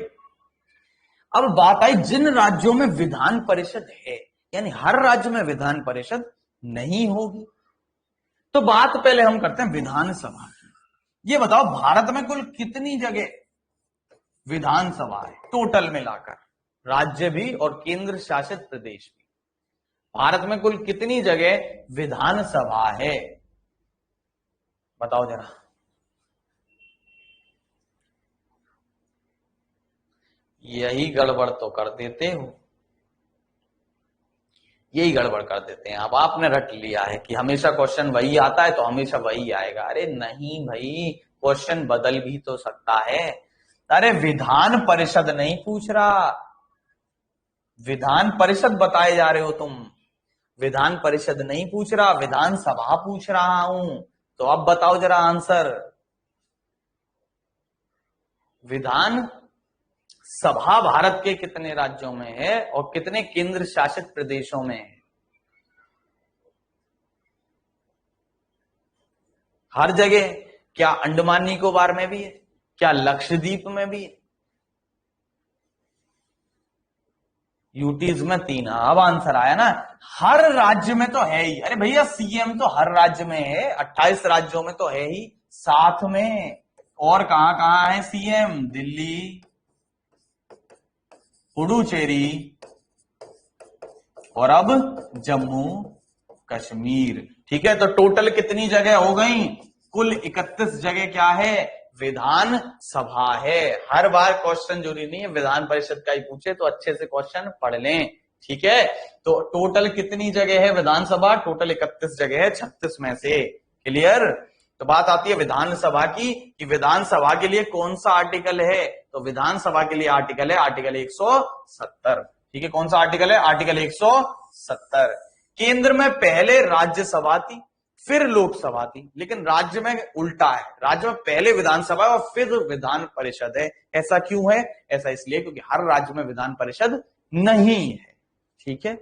S1: अब बात आई जिन राज्यों में विधान परिषद है, यानी हर राज्य में विधान परिषद नहीं होगी। तो बात पहले हम करते हैं विधानसभा की। ये बताओ भारत में कुल कितनी जगह विधानसभा है टोटल मिलाकर? राज्य भी और केंद्र शासित प्रदेश भी। भारत में कुल कितनी जगह विधानसभा है? बताओ जरा। यही गड़बड़ तो कर देते हो, यही गड़बड़ कर देते हैं। अब आपने रट लिया है कि हमेशा क्वेश्चन वही आता है तो हमेशा वही आएगा। अरे नहीं भाई, क्वेश्चन बदल भी तो सकता है। अरे विधान परिषद नहीं पूछ रहा, विधान परिषद बताए जा रहे हो तुम, विधान परिषद नहीं पूछ रहा, विधानसभा पूछ रहा हूं। तो अब बताओ जरा आंसर। विधान सभा भारत के कितने राज्यों में है और कितने केंद्र शासित प्रदेशों में है? हर जगह। क्या अंडमान निकोबार में भी है? क्या लक्षद्वीप में भी है? यूटीज में 3। अब आंसर आया ना, हर राज्य में तो है ही। अरे भैया सीएम तो हर राज्य में है, 28 राज्यों में तो है ही साथ में। और कहां कहां है सीएम? दिल्ली, पुडुचेरी और अब जम्मू कश्मीर। ठीक है, तो टोटल कितनी जगह हो गई? कुल 31 जगह क्या है? विधान सभा है। हर बार क्वेश्चन जरूरी नहीं है विधान परिषद का ही पूछे, तो अच्छे से क्वेश्चन पढ़ लें। ठीक है, तो टोटल कितनी जगह है विधानसभा? टोटल 31 जगह है 36 में से। क्लियर? तो बात आती है विधानसभा की कि विधानसभा के लिए कौन सा आर्टिकल है? तो विधानसभा के लिए आर्टिकल है आर्टिकल 170। ठीक है, कौन सा आर्टिकल है? आर्टिकल 170। केंद्र में पहले राज्यसभा थी, फिर लोकसभा थी, लेकिन राज्य में उल्टा है। राज्य में पहले विधानसभा और फिर विधान परिषद है। ऐसा क्यों है? ऐसा इसलिए क्योंकि हर राज्य में विधान परिषद नहीं है। ठीक है,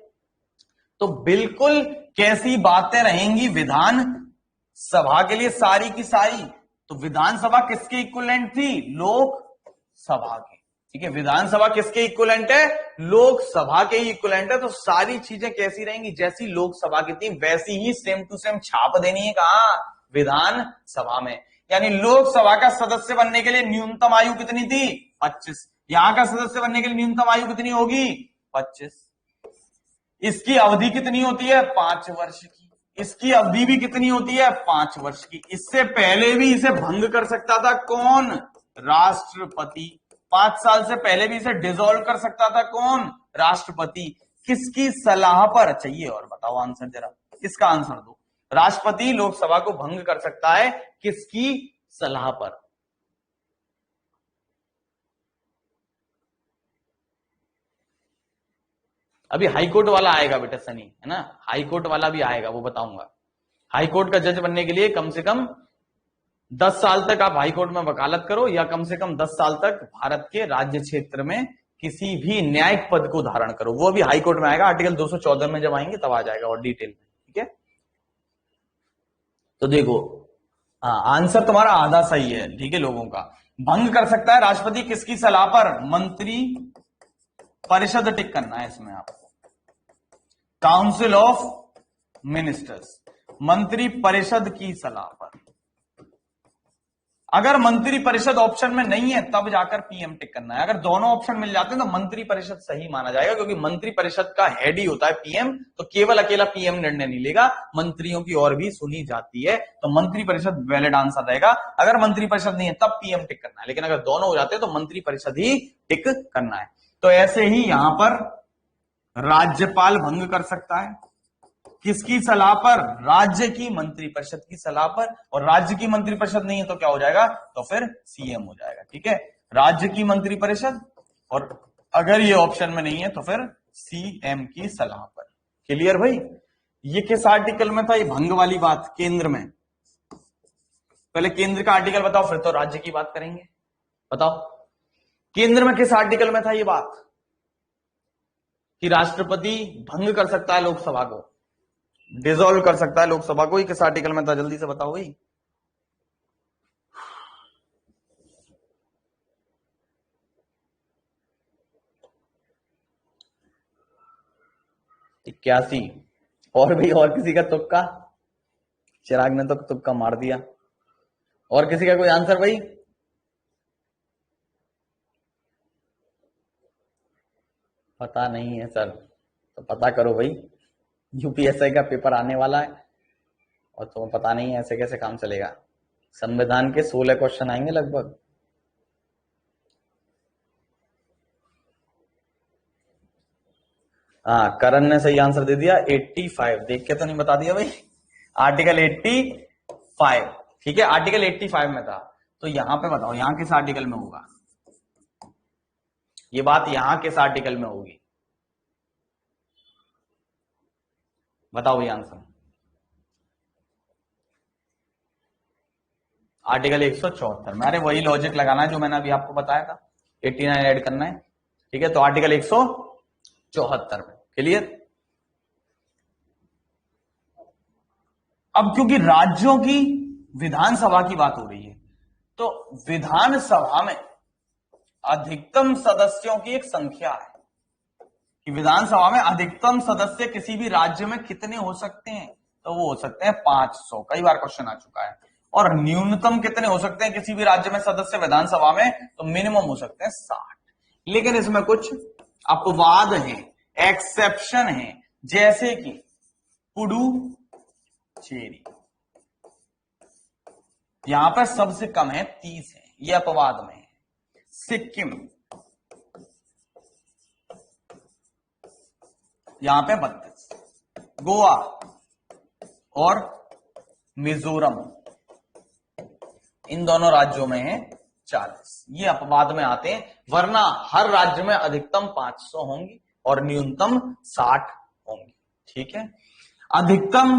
S1: तो बिल्कुल कैसी बातें रहेंगी विधान सभा के लिए सारी की सारी। तो विधानसभा किसके इक्विवेलेंट थी? लोकसभा के। ठीक है, विधानसभा किसके इक्विवेलेंट है? लोकसभा के ही इक्विवेलेंट है। तो सारी चीजें कैसी रहेंगी? जैसी लोकसभा की थी वैसी ही सेम टू सेम छाप देनी है। कहां? विधानसभा में। यानी लोकसभा का सदस्य बनने के लिए न्यूनतम आयु कितनी थी? 25। यहां का सदस्य बनने के लिए न्यूनतम आयु कितनी होगी? 25। इसकी अवधि कितनी होती है? 5 वर्ष की। इसकी अवधि भी कितनी होती है? 5 वर्ष की। इससे पहले भी इसे भंग कर सकता था कौन? राष्ट्रपति। 5 साल से पहले भी इसे डिसॉल्व कर सकता था कौन? राष्ट्रपति। किसकी सलाह पर? चाहिए और बताओ आंसर जरा, इसका आंसर दो। राष्ट्रपति लोकसभा को भंग कर सकता है किसकी सलाह पर? अभी हाईकोर्ट वाला आएगा बेटा सनी, है ना, हाईकोर्ट वाला भी आएगा, वो बताऊंगा। हाईकोर्ट का जज बनने के लिए कम से कम 10 साल तक आप हाईकोर्ट में वकालत करो, या कम से कम 10 साल तक भारत के राज्य क्षेत्र में किसी भी न्यायिक पद को धारण करो, वो भी हाई कोर्ट में आएगा, आर्टिकल 214 में जब आएंगे तब आ जाएगा और डिटेल में, ठीक है। तो देखो आंसर तुम्हारा आधा सही है, ठीक है लोगों का। भंग कर सकता है राष्ट्रपति किसकी सलाह पर? मंत्री परिषद टिक करना है इसमें आपको, काउंसिल ऑफ मिनिस्टर्स, मंत्री परिषद की सलाह पर। अगर मंत्री परिषद ऑप्शन में नहीं है तब जाकर पीएम टिक करना है। अगर दोनों ऑप्शन मिल जाते हैं तो मंत्री परिषद सही माना जाएगा, क्योंकि मंत्री परिषद का हेड ही होता है पीएम, तो केवल अकेला पीएम निर्णय नहीं लेगा, मंत्रियों की और भी सुनी जाती है, तो मंत्री परिषद वैलिड आंसर रहेगा। अगर मंत्री परिषद नहीं है तब पीएम टिक करना है, लेकिन अगर दोनों हो जाते हैं तो मंत्री परिषद ही टिक करना है। तो ऐसे ही यहां पर राज्यपाल भंग कर सकता है, किसकी सलाह पर? राज्य की मंत्री परिषद की सलाह पर, और राज्य की मंत्री परिषद नहीं है तो क्या हो जाएगा? तो फिर सीएम हो जाएगा, ठीक है। राज्य की मंत्री परिषद, और अगर ये ऑप्शन में नहीं है तो फिर सीएम की सलाह पर। क्लियर भाई? ये किस आर्टिकल में था ये भंग वाली बात? केंद्र में। पहले केंद्र का आर्टिकल बताओ, फिर तो राज्य की बात करेंगे। बताओ केंद्र में किस आर्टिकल में था ये बात कि राष्ट्रपति भंग कर सकता है लोकसभा को, डिसॉल्व कर सकता है लोकसभा को? ये किस आर्टिकल में था? जल्दी से बताओ भाई। इक्यासी। और भाई और किसी का तुक्का? चिराग ने तो तुक्का मार दिया। और किसी का कोई आंसर भाई? पता नहीं है सर, तो पता करो भाई, यूपीएससी का पेपर आने वाला है और तुम्हें पता नहीं है, ऐसे कैसे काम चलेगा? संविधान के 16 क्वेश्चन आएंगे लगभग। हाँ, करण ने सही आंसर दे दिया 85। देख के तो नहीं बता दिया भाई, आर्टिकल 85, ठीक है, आर्टिकल 85 में था। तो यहां पे बताओ यहां किस आर्टिकल में होगा ये बात? यहां किस आर्टिकल में होगी बताओ ये आंसर? आर्टिकल 174 में। अरे वही लॉजिक लगाना है जो मैंने अभी आपको बताया था, 89 ऐड करना है, ठीक है। तो आर्टिकल 174 में। क्लियर? अब क्योंकि राज्यों की विधानसभा की बात हो रही है, तो विधानसभा में अधिकतम सदस्यों की एक संख्या है कि विधानसभा में अधिकतम सदस्य किसी भी राज्य में कितने हो सकते हैं? तो वो हो सकते हैं 500। कई बार क्वेश्चन आ चुका है। और न्यूनतम कितने हो सकते हैं किसी भी राज्य में सदस्य विधानसभा में? तो मिनिमम हो सकते हैं 60। लेकिन इसमें कुछ अपवाद हैं, एक्सेप्शन है, जैसे कि पुडुचेरी, यहां पर सबसे कम है 30 है, ये अपवाद में है। सिक्किम यहां पे 32, गोवा और मिजोरम इन दोनों राज्यों में है 40। ये अपवाद में आते हैं, वरना हर राज्य में अधिकतम 500 होंगी और न्यूनतम 60 होंगी, ठीक है। अधिकतम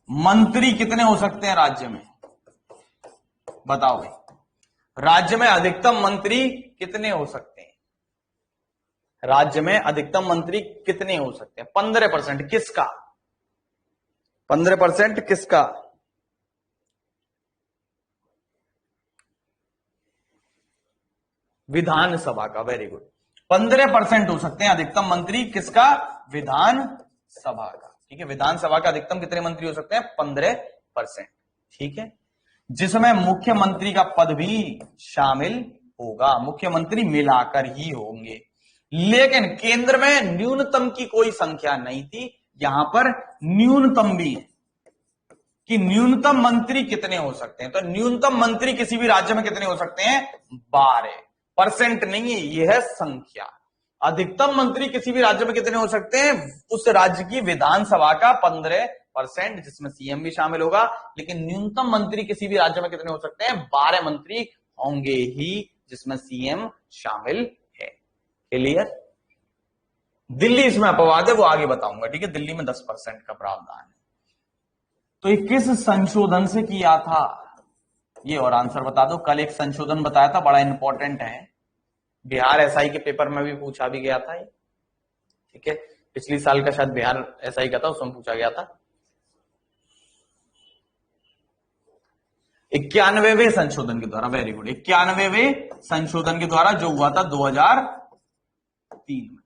S1: मंत्री कितने हो सकते हैं राज्य में? बताओ भाई, राज्य में अधिकतम मंत्री कितने हो सकते हैं? राज्य में अधिकतम मंत्री कितने हो सकते हैं? 15%। किसका? 15% किसका? विधानसभा का। Very good. 15% हो सकते हैं अधिकतम मंत्री किसका? विधानसभा का, ठीक है। विधानसभा का अधिकतम कितने मंत्री हो सकते हैं? 15%, ठीक है। जिसमें मुख्यमंत्री का पद भी शामिल होगा, मुख्यमंत्री मिलाकर ही होंगे। लेकिन केंद्र में न्यूनतम की कोई संख्या नहीं थी, यहां पर न्यूनतम भी है कि न्यूनतम मंत्री कितने हो सकते हैं। तो न्यूनतम मंत्री किसी भी राज्य में कितने हो सकते हैं? 12%। नहीं है, यह है संख्या। अधिकतम मंत्री किसी भी राज्य में कितने हो सकते हैं? उस राज्य की विधानसभा का 15%, जिसमें सीएम भी शामिल होगा। लेकिन न्यूनतम मंत्री किसी भी राज्य में कितने हो सकते हैं? 12 मंत्री होंगे ही, जिसमें सीएम शामिल है। क्लियर? दिल्ली इसमें अपवाद है, वो आगे बताऊंगा, ठीक है। दिल्ली में 10% का प्रावधान है। तो ये किस संशोधन से किया था? ये और आंसर बता दो। कल एक संशोधन बताया था, बड़ा इंपॉर्टेंट है, बिहार एसआई के पेपर में भी पूछा भी गया था ये, ठीक है। पिछली साल का शायद बिहार एसआई का था, उसमें पूछा गया था। 91वें संशोधन के द्वारा, वेरी गुड, 91वें संशोधन के द्वारा जो हुआ था 2003 में,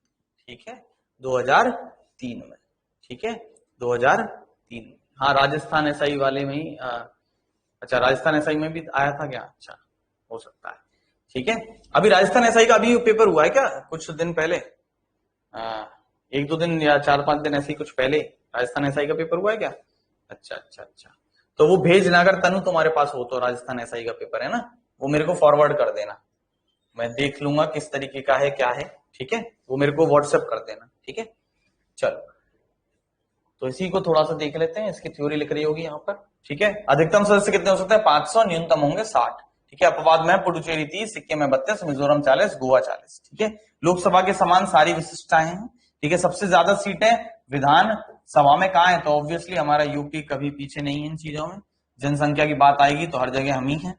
S1: ठीक है, 2003 में, ठीक है, 2003 में। हाँ, राजस्थान एसआई वाले में ही, अच्छा राजस्थान एसआई में भी आया था क्या? अच्छा, हो सकता है, ठीक है। अभी राजस्थान एसआई का अभी पेपर हुआ है क्या? कुछ दिन पहले, 1-2 दिन या 4-5 दिन ऐसे ही कुछ पहले राजस्थान एसआई का पेपर हुआ है क्या? अच्छा अच्छा अच्छा, तो वो भेजना, अगर तनु तुम्हारे पास हो तो, राजस्थान एसआई का पेपर है ना, वो मेरे को फॉरवर्ड कर देना, मैं देख लूंगा किस तरीके का है क्या है, ठीक है, वो मेरे को व्हाट्सएप कर देना, ठीक है। चलो, तो इसी को थोड़ा सा देख लेते हैं, इसकी थ्योरी लिख रही होगी यहाँ पर, ठीक है। अधिकतम सदस्य कितने हो सकते हैं? 500, न्यूनतम होंगे 60, ठीक है। अपवाद में पुडुचेरी 30, सिक्किम में 32, मिजोरम 40, गोवा 40, ठीक है। लोकसभा के समान सारी विशिष्टताएं हैं, ठीक है। सबसे ज्यादा सीटें विधान सभा में कहाँ है? तो ऑब्वियसली हमारा यूपी कभी पीछे नहीं है इन चीजों में। जनसंख्या की बात आएगी तो हर जगह हम ही हैं,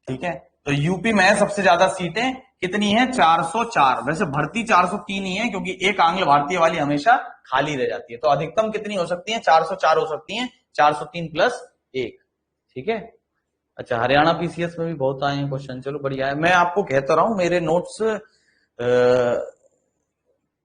S1: ठीक है। तो यूपी में सबसे ज्यादा सीटें कितनी है? 404। वैसे भर्ती 403 ही है, क्योंकि एक आंग्ल भारतीय वाली हमेशा खाली रह जाती है। तो अधिकतम कितनी हो सकती है? 404 हो सकती है, 403 प्लस 1, ठीक है। अच्छा, हरियाणा पीसीएस में भी बहुत आए हैं क्वेश्चन, चलो बढ़िया है। मैं आपको कहता रहा हूं, मेरे नोट्स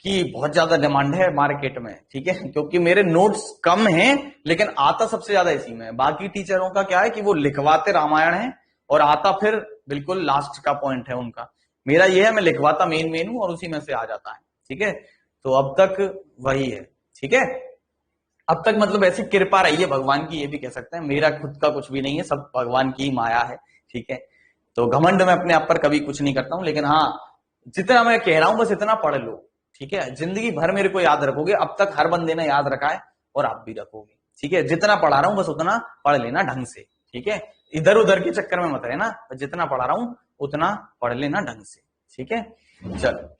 S1: की बहुत ज्यादा डिमांड है मार्केट में, ठीक है, क्योंकि मेरे नोट्स कम हैं लेकिन आता सबसे ज्यादा इसी में है। बाकी टीचरों का क्या है कि वो लिखवाते रामायण है और आता फिर बिल्कुल लास्ट का पॉइंट है उनका। मेरा ये है, मैं लिखवाता मेन हूं और उसी में से आ जाता है, ठीक है। तो अब तक वही है, ठीक है। अब तक मतलब ऐसी कृपा रही है भगवान की, ये भी कह सकते हैं, मेरा खुद का कुछ भी नहीं है, सब भगवान की माया है, ठीक है। तो घमंड में अपने आप पर कभी कुछ नहीं करता हूं, लेकिन हाँ, जितना मैं कह रहा हूं बस इतना पढ़ लो, ठीक है। जिंदगी भर मेरे को याद रखोगे, अब तक हर बंदे ने याद रखा है और आप भी रखोगे, ठीक है। जितना पढ़ा रहा हूं बस उतना पढ़ लेना ढंग से, ठीक है। इधर उधर के चक्कर में मत रहना, जितना पढ़ा रहा हूं उतना पढ़ लेना ढंग से, ठीक है। चलो,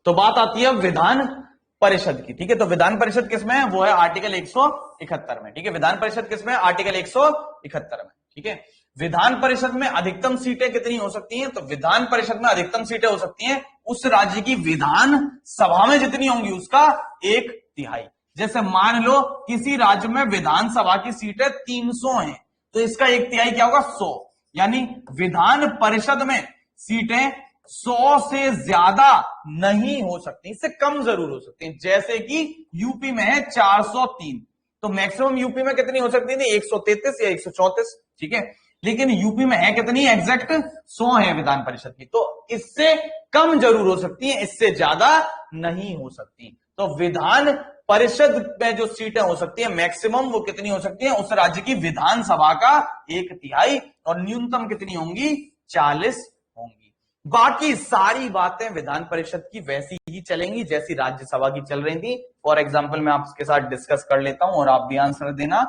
S1: तो बात आती है विधान परिषद की, ठीक है। तो विधान परिषद किसमें है? वो है आर्टिकल 171 में, ठीक है। विधान परिषद किसमें? आर्टिकल 171 में, ठीक है। विधान परिषद में अधिकतम सीटें कितनी हो सकती हैं? तो विधान परिषद में अधिकतम सीटें हो सकती हैं उस राज्य की विधान सभा में जितनी होंगी उसका 1/3। जैसे मान लो किसी राज्य में विधानसभा की सीटें 300 हैं, तो इसका 1/3 क्या होगा? 100। यानी विधान परिषद में सीटें 100 से ज्यादा नहीं हो सकती, इससे कम जरूर हो सकती हैं। जैसे कि यूपी में है 403, तो मैक्सिमम यूपी में कितनी हो सकती थी? 133 या 134, ठीक है। लेकिन यूपी में है कितनी? एग्जैक्ट 100 है विधान परिषद की, तो इससे कम जरूर हो सकती है, इससे ज्यादा नहीं हो सकती। तो विधान परिषद में जो सीटें हो सकती है मैक्सिमम, वो कितनी हो सकती है? उस राज्य की विधानसभा का 1/3, और न्यूनतम कितनी होंगी? 40 होंगी। बाकी सारी बातें विधान परिषद की वैसी ही चलेंगी जैसी राज्यसभा की चल रही थी। फॉर एग्जाम्पल मैं आपके साथ डिस्कस कर लेता हूं और आप भी आंसर देना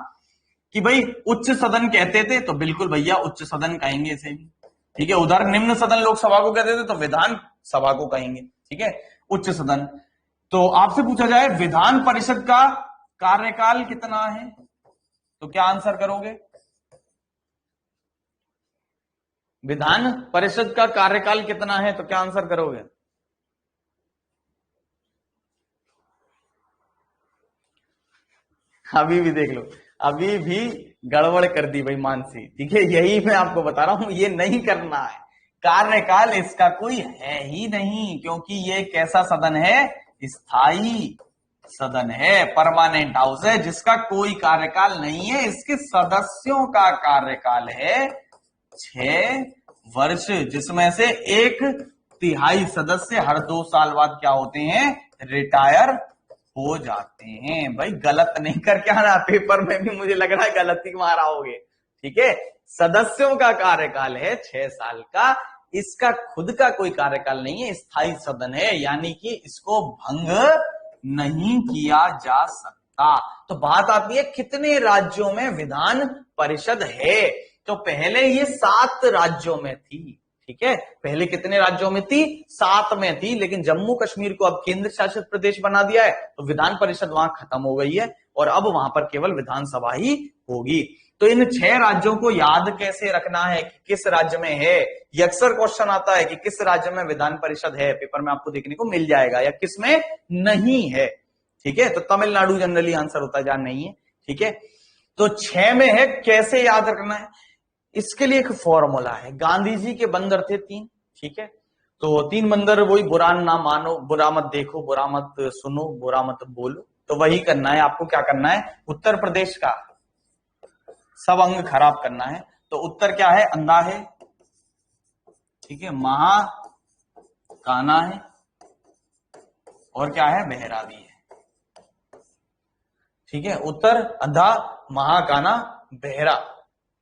S1: कि भाई उच्च सदन कहते थे, तो बिल्कुल भैया उच्च सदन कहेंगे इसे भी, ठीक है। उधर निम्न सदन लोकसभा को कहते थे, तो विधान सभा को कहेंगे, ठीक है, उच्च सदन। तो आपसे पूछा जाए विधान परिषद का कार्यकाल कितना है, तो क्या आंसर करोगे? विधान परिषद का कार्यकाल कितना है, तो क्या आंसर करोगे? अभी भी देख लो, अभी भी गड़बड़ कर दी भाई मानसी, ठीक है। यही मैं आपको बता रहा हूं, ये नहीं करना है। कार्यकाल इसका कोई है ही नहीं, क्योंकि ये कैसा सदन है? स्थायी सदन है, परमानेंट हाउस है, जिसका कोई कार्यकाल नहीं है। इसके सदस्यों का कार्यकाल है 6 वर्ष, जिसमें से 1/3 सदस्य हर 2 साल बाद क्या होते हैं? रिटायर हो जाते हैं। भाई गलत नहीं करके आना, पेपर में भी मुझे लग रहा है गलती मारा होगे, ठीक है। सदस्यों का कार्यकाल है 6 साल का, इसका खुद का कोई कार्यकाल नहीं है, स्थायी सदन है, यानी कि इसको भंग नहीं किया जा सकता। तो बात आती है कितने राज्यों में विधान परिषद है, तो पहले ये 7 राज्यों में थी, ठीक है। पहले कितने राज्यों में थी? 7 में थी, लेकिन जम्मू कश्मीर को अब केंद्र शासित प्रदेश बना दिया है, तो विधान परिषद वहां खत्म हो गई है, और अब वहां पर केवल विधानसभा ही होगी। तो इन 6 राज्यों को याद कैसे रखना है कि किस राज्य में है, ये अक्सर क्वेश्चन आता है कि किस राज्य में विधान परिषद है, पेपर में आपको देखने को मिल जाएगा, या किस में नहीं है। ठीक है, तो तमिलनाडु जनरली आंसर होता है, जहां नहीं है। ठीक है, तो 6 में है, कैसे याद रखना है, इसके लिए एक फॉर्मूला है। गांधी जी के बंदर थे 3, ठीक है, तो 3 बंदर, वही बुरा ना मानो, बुरा मत देखो, बुरा मत सुनो, बुरा मत बोलो, तो वही करना है आपको। क्या करना है, उत्तर प्रदेश का सब अंग खराब करना है। तो उत्तर क्या है, अंधा है, ठीक है, महा काना है, और क्या है, बहरा भी है। ठीक है, उत्तर, अंधा, महाकाना, बहरा।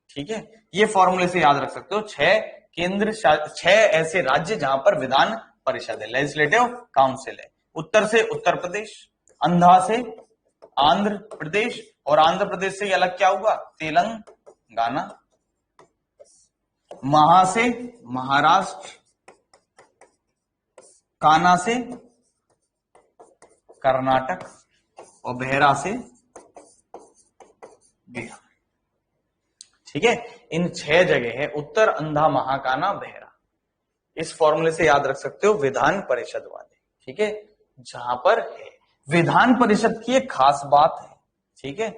S1: ठीक है, ये फॉर्मूले से याद रख सकते हो। 6 ऐसे राज्य जहां पर विधान परिषद है, लेजिस्लेटिव काउंसिल है। उत्तर से उत्तर प्रदेश, अंधा से आंध्र प्रदेश, और आंध्र प्रदेश से अलग क्या हुआ, तेलंगाना, महा से महाराष्ट्र, काना से कर्नाटक, और बहरा से बिहार। ठीक है, इन 6 जगह है, उत्तर, अंधा, महाकाना, बहरा। इस फॉर्मूले से याद रख सकते हो विधान परिषद वाले। ठीक है, जहां पर है विधान परिषद की एक खास बात है। ठीक है,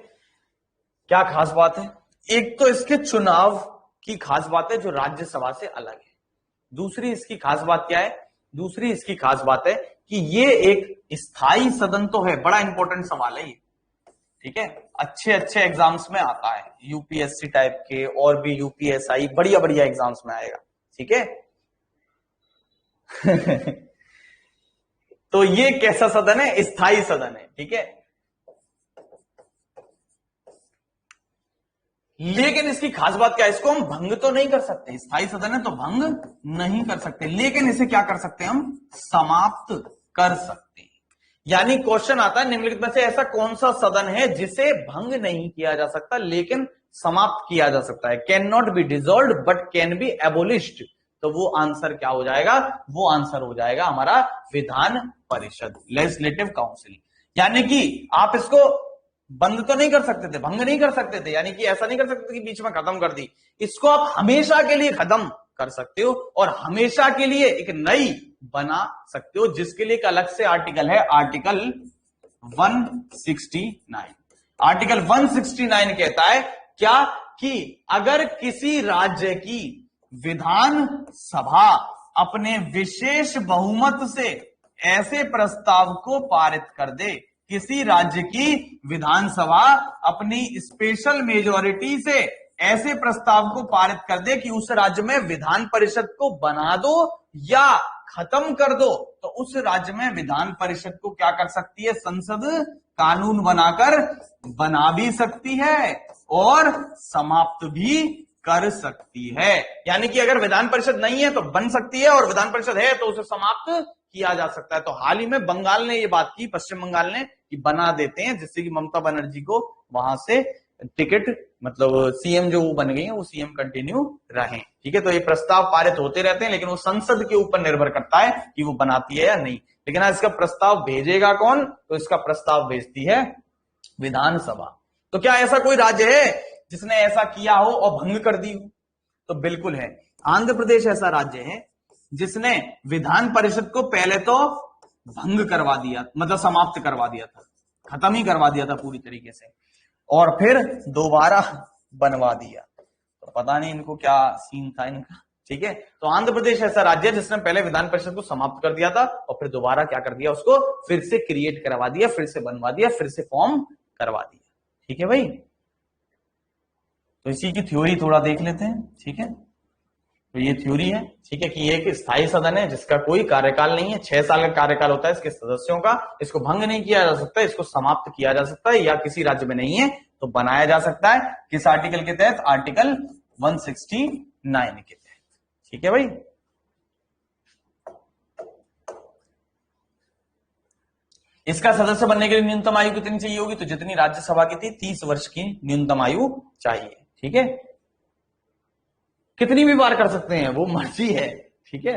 S1: क्या खास बात है, एक तो इसके चुनाव की खास बात है जो राज्यसभा से अलग है। दूसरी इसकी खास बात क्या है, दूसरी इसकी खास बात है कि ये एक स्थायी सदन तो है। बड़ा इंपॉर्टेंट सवाल है ये। ठीक है, अच्छे अच्छे एग्जाम्स में आता है, यूपीएससी टाइप के, और भी यूपीएसआई, बढ़िया बढ़िया एग्जाम्स में आएगा। ठीक है तो ये कैसा सदन है, स्थायी सदन है। ठीक है, लेकिन इसकी खास बात क्या है, इसको हम भंग तो नहीं कर सकते, स्थायी सदन है तो भंग नहीं कर सकते, लेकिन इसे क्या कर सकते हैं, हम समाप्त कर सकते हैं। यानी क्वेश्चन आता है निम्नलिखित में से ऐसा कौन सा सदन है जिसे भंग नहीं किया जा सकता लेकिन समाप्त किया जा सकता है। Can not be dissolved but can be एबोलिश्ड। तो वो आंसर क्या हो जाएगा, वो आंसर हो जाएगा हमारा विधान परिषद, लेजिस्लेटिव काउंसिल। यानी कि आप इसको बंद तो नहीं कर सकते थे, भंग नहीं कर सकते थे, यानी कि ऐसा नहीं कर सकते कि बीच में खत्म कर दी। इसको आप हमेशा के लिए खत्म कर सकते हो और हमेशा के लिए एक नई बना सकते हो, जिसके लिए एक अलग से आर्टिकल है, आर्टिकल 169। आर्टिकल 169 कहता है क्या, कि अगर किसी राज्य की विधान सभा अपने विशेष बहुमत से ऐसे प्रस्ताव को पारित कर दे, किसी राज्य की विधानसभा अपनी स्पेशल मेजॉरिटी से ऐसे प्रस्ताव को पारित कर दे कि उस राज्य में विधान परिषद को बना दो या खत्म कर दो, तो उस राज्य में विधान परिषद को क्या कर सकती है, संसद कानून बनाकर बना भी सकती है और समाप्त भी कर सकती है। यानी कि अगर विधान परिषद नहीं है तो बन सकती है, और विधान परिषद है तो उसे समाप्त किया जा सकता है। तो हाल ही में बंगाल ने ये बात की, पश्चिम बंगाल ने, कि बना देते हैं, जिससे कि ममता बनर्जी को वहां से टिकट, मतलब सीएम जो वो बन गई है, वो सीएम कंटिन्यू रहे। ठीक है, तो ये प्रस्ताव पारित होते रहते हैं, लेकिन वो संसद के ऊपर निर्भर करता है कि वो बनाती है या नहीं। लेकिन आज इसका प्रस्ताव भेजेगा कौन, तो इसका प्रस्ताव भेजती है विधानसभा। तो क्या ऐसा कोई राज्य है जिसने ऐसा किया हो और भंग कर दी हो? तो बिल्कुल है, आंध्र प्रदेश ऐसा राज्य है जिसने विधान परिषद को पहले तो भंग करवा दिया, मतलब समाप्त करवा दिया था, खत्म ही करवा दिया था पूरी तरीके से, और फिर दोबारा बनवा दिया। तो पता नहीं इनको क्या सीन था इनका। ठीक है, तो आंध्र प्रदेश ऐसा राज्य है जिसने पहले विधान परिषद को समाप्त कर दिया था और फिर दोबारा क्या कर दिया, उसको फिर से क्रिएट करवा दिया, फिर से बनवा दिया, फिर से फॉर्म करवा दिया। ठीक है भाई, तो इसी की थ्योरी थोड़ा देख लेते हैं। ठीक है, तो ये थ्योरी है, ठीक है, कि ये एक स्थायी सदन है जिसका कोई कार्यकाल नहीं है, 6 साल का कार्यकाल होता है इसके सदस्यों का। इसको भंग नहीं किया जा सकता, इसको समाप्त किया जा सकता है, या किसी राज्य में नहीं है तो बनाया जा सकता है। किस आर्टिकल के तहत, आर्टिकल 169 के तहत। ठीक है भाई, इसका सदस्य बनने के लिए न्यूनतम आयु कितनी चाहिए होगी, तो जितनी राज्यसभा की थी 30 वर्ष की न्यूनतम आयु चाहिए। ठीक है, कितनी भी बार कर सकते हैं, वो मर्जी है। ठीक है,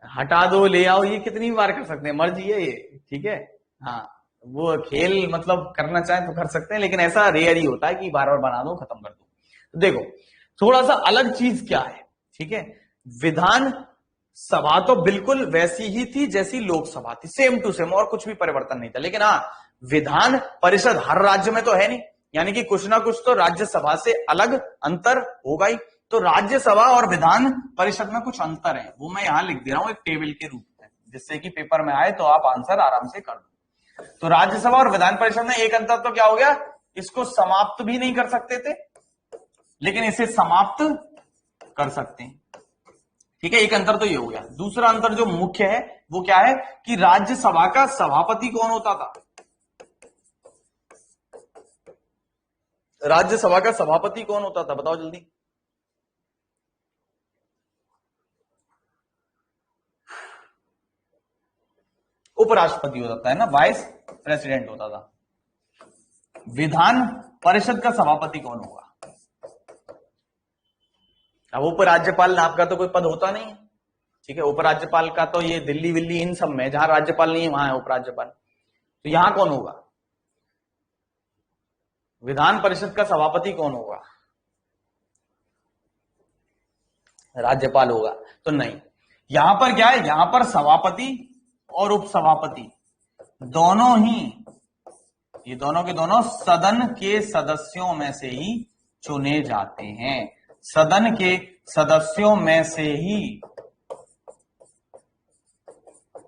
S1: हटा दो ले आओ, ये कितनी भी बार कर सकते हैं, मर्जी है ये। ठीक है, हाँ, वो खेल मतलब करना चाहे तो कर सकते हैं, लेकिन ऐसा रेयर ही होता है कि बार बार बना दो खत्म कर दो। तो देखो थोड़ा सा अलग चीज क्या है, ठीक है, विधान सभा तो बिल्कुल वैसी ही थी जैसी लोकसभा थी, सेम टू सेम, और कुछ भी परिवर्तन नहीं था। लेकिन हाँ, विधान परिषद हर राज्य में तो है नहीं, यानी कि कुछ ना कुछ तो राज्यसभा से अलग अंतर होगा ही। तो राज्यसभा और विधान परिषद में कुछ अंतर है, वो मैं यहां लिख दे रहा हूं एक टेबल के रूप में, जिससे कि पेपर में आए तो आप आंसर आराम से कर दो। तो राज्यसभा और विधान परिषद में एक अंतर तो क्या हो गया, इसको समाप्त भी नहीं कर सकते थे, लेकिन इसे समाप्त कर सकते हैं, ठीक है, एक अंतर तो ये हो गया। दूसरा अंतर जो मुख्य है वो क्या है कि राज्यसभा का सभापति कौन होता था, राज्यसभा का सभापति कौन होता था, बताओ जल्दी। उपराष्ट्रपति होता था, है ना, वाइस प्रेसिडेंट होता था। विधान परिषद का सभापति कौन होगा, अब उपराज्यपाल नाम का तो कोई पद होता नहीं, ठीक है, उपराज्यपाल का तो ये दिल्ली विल्ली इन सब में, जहां राज्यपाल नहीं है वहां है उपराज्यपाल। तो यहां कौन होगा, विधान परिषद का सभापति कौन होगा, राज्यपाल होगा, तो नहीं। यहां पर क्या है, यहां पर सभापति और उपसभापति दोनों ही, ये दोनों के दोनों सदन के सदस्यों में से ही चुने जाते हैं, सदन के सदस्यों में से ही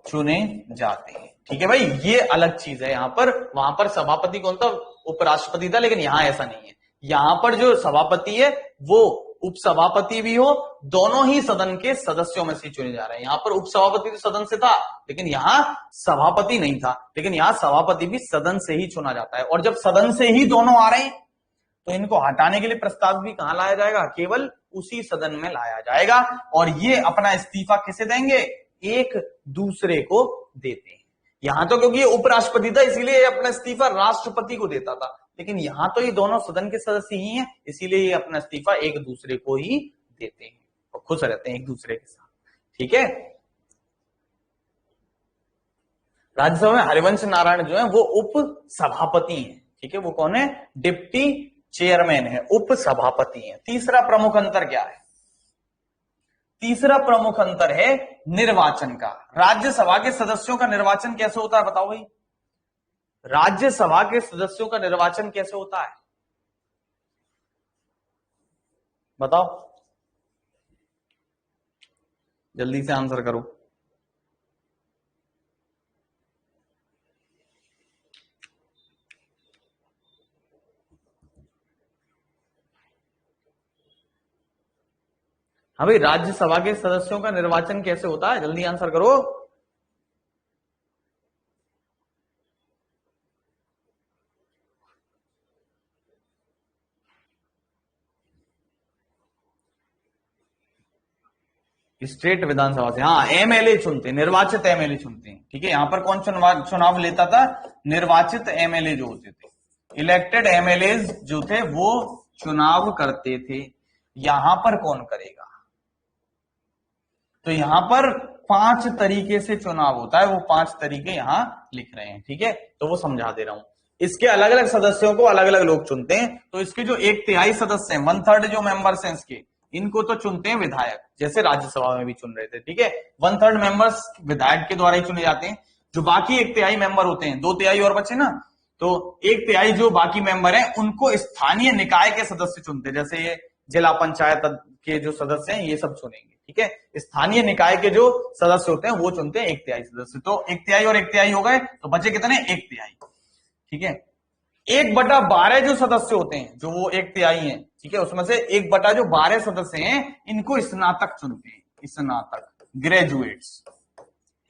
S1: चुने जाते हैं, ठीक है भाई, ये अलग चीज है। यहां पर, वहां पर सभापति कौन था, उपराष्ट्रपति था, लेकिन यहां ऐसा नहीं है। यहां पर जो सभापति है वो उपसभापति भी हो, दोनों ही सदन के सदस्यों में से चुने जा रहे हैं। यहां पर उपसभापति तो सदन से था, लेकिन यहां सभापति नहीं था, लेकिन यहां सभापति भी सदन से ही चुना जाता है। और जब सदन से ही दोनों आ रहे हैं तो इनको हटाने के लिए प्रस्ताव भी कहां लाया जाएगा, केवल उसी सदन में लाया जाएगा, और ये अपना इस्तीफा किसे देंगे, एक दूसरे को देते हैं। यहां तो क्योंकि ये उपराष्ट्रपति था इसीलिए ये अपना इस्तीफा राष्ट्रपति को देता था, लेकिन यहां तो ये दोनों सदन के सदस्य ही हैं, इसीलिए ये अपना इस्तीफा एक दूसरे को ही देते हैं और खुश रहते हैं एक दूसरे के साथ, ठीक है। राज्यसभा में हरिवंश नारायण जो है वो उप सभापति हैं, ठीक है, वो कौन है, डिप्टी चेयरमैन है, उप सभापति है। तीसरा प्रमुख अंतर क्या है, तीसरा प्रमुख अंतर है निर्वाचन का। राज्यसभा के सदस्यों का निर्वाचन कैसे होता है, बताओ भाई, राज्यसभा के सदस्यों का निर्वाचन कैसे होता है, बताओ जल्दी से आंसर करो। हाँ भाई, राज्यसभा के सदस्यों का निर्वाचन कैसे होता है, जल्दी आंसर करो। स्टेट विधानसभा से, हाँ, एमएलए चुनते हैं, निर्वाचित एमएलए चुनते हैं, ठीक है। यहां पर कौन चुनाव लेता था, निर्वाचित एमएलए जो होते थे, इलेक्टेड एमएलए जो थे वो चुनाव करते थे। यहां पर कौन करेगा, तो यहां पर 5 तरीके से चुनाव होता है, वो 5 तरीके यहां लिख रहे हैं, ठीक है, तो वो समझा दे रहा हूं। इसके अलग अलग सदस्यों को अलग अलग लोग चुनते हैं। तो इसके जो 1/3 सदस्य हैं, 1/3 जो मेंबर्स हैं इसके, इनको तो चुनते हैं विधायक, जैसे राज्यसभा में भी चुन रहे थे, ठीक है, 1/3 मेंबर्स विधायक के द्वारा ही चुने जाते हैं। जो बाकी 1/3 मेंबर होते हैं, 2/3 और बचे ना, तो 1/3 जो बाकी मेंबर हैं उनको स्थानीय निकाय के सदस्य चुनते हैं, जैसे ये जिला पंचायत के जो सदस्य हैं ये सब चुनेंगे, ठीक है। स्थानीय निकाय के जो सदस्य होते हैं वो चुनते हैं 1/3 सदस्य। तो 1/3 और 1/3 हो गए, तो बचे कितने, 1/3, ठीक है। 1/12 जो सदस्य होते हैं, जो वो 1/3 हैं, ठीक है, उसमें से 1/12 सदस्य हैं, इनको स्नातक चुनते हैं, स्नातक, ग्रेजुएट्स,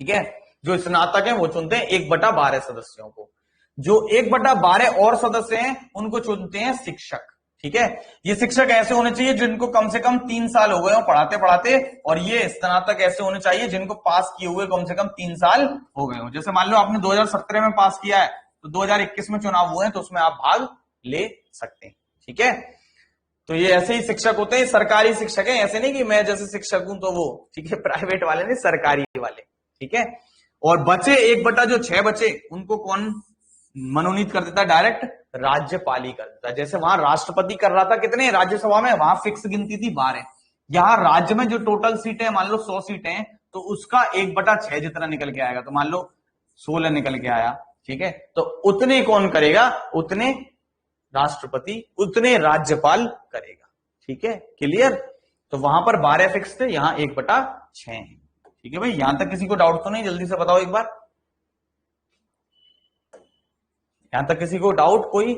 S1: ठीक है, जो स्नातक हैं वो चुनते हैं 1/12 सदस्यों को। जो 1/12 और सदस्य हैं उनको चुनते हैं शिक्षक, ठीक है। ये शिक्षक ऐसे होने चाहिए जिनको कम से कम 3 साल हो गए हो पढ़ाते पढ़ाते, और ये स्नातक ऐसे होने चाहिए जिनको पास किए हुए कम से कम 3 साल हो गए हो। जैसे मान लो आपने 2017 में पास किया है, तो 2021 में चुनाव हुए हैं, तो उसमें आप भाग ले सकते हैं, ठीक है। तो ये ऐसे ही शिक्षक होते हैं, सरकारी शिक्षक है, ऐसे नहीं कि मैं जैसे शिक्षक हूं तो वो, ठीक है, प्राइवेट वाले नहीं, सरकारी वाले, ठीक है। और बचे 1/6 बचे, उनको कौन मनोनीत कर देता, डायरेक्ट राज्यपाल ही कर देता। जैसे वहां राष्ट्रपति कर रहा था कितने राज्यसभा में, वहां फिक्स गिनती थी 12। यहां राज्य में जो टोटल सीटें मान लो 100 सीटें हैं, तो उसका 1/6 जितना निकल के आएगा। तो मान लो 16 निकल के आया, ठीक है, तो उतने कौन करेगा, उतने राष्ट्रपति, उतने राज्यपाल करेगा। ठीक है, क्लियर। तो वहां पर 12 फिक्स थे, यहां 1/6 है। ठीक है भाई, यहां तक किसी को डाउट तो नहीं, जल्दी से बताओ एक बार, यहां तक किसी को डाउट कोई?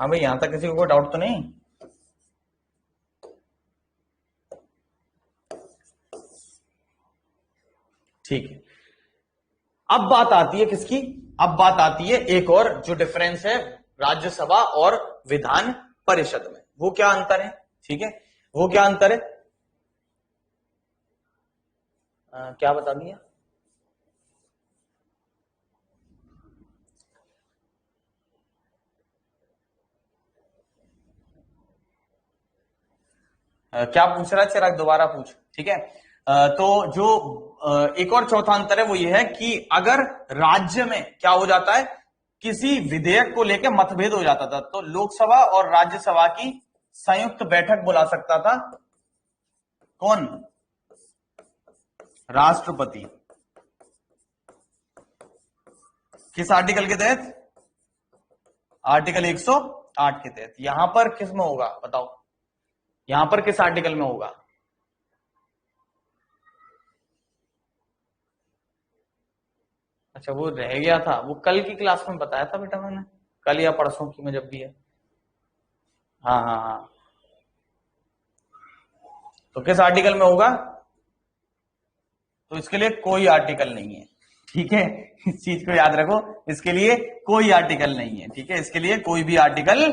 S1: हाँ भाई, यहां तक किसी को डाउट तो नहीं? ठीक है, अब बात आती है किसकी, अब बात आती है एक और जो डिफरेंस है राज्यसभा और विधान परिषद में, वो क्या अंतर है? ठीक है, वो क्या अंतर है? क्या बता दिया? क्या पूछ रहा है चिराग, दोबारा पूछ। ठीक है, तो जो एक और चौथा अंतर है वो ये है कि अगर राज्य में क्या हो जाता है, किसी विधेयक को लेकर मतभेद हो जाता था, तो लोकसभा और राज्यसभा की संयुक्त बैठक बुला सकता था कौन, राष्ट्रपति। किस आर्टिकल के तहत, आर्टिकल 108 के तहत। यहां पर किस में होगा बताओ, यहां पर किस आर्टिकल में होगा? अच्छा, वो रह गया था, वो कल की क्लास में बताया था बेटा मैंने, कल या परसों की में जब भी है। हाँ हाँ हाँ, तो किस आर्टिकल में होगा? तो इसके लिए कोई आर्टिकल नहीं है। ठीक है, इस चीज को याद रखो, इसके लिए कोई आर्टिकल नहीं है। ठीक है, इसके लिए कोई भी आर्टिकल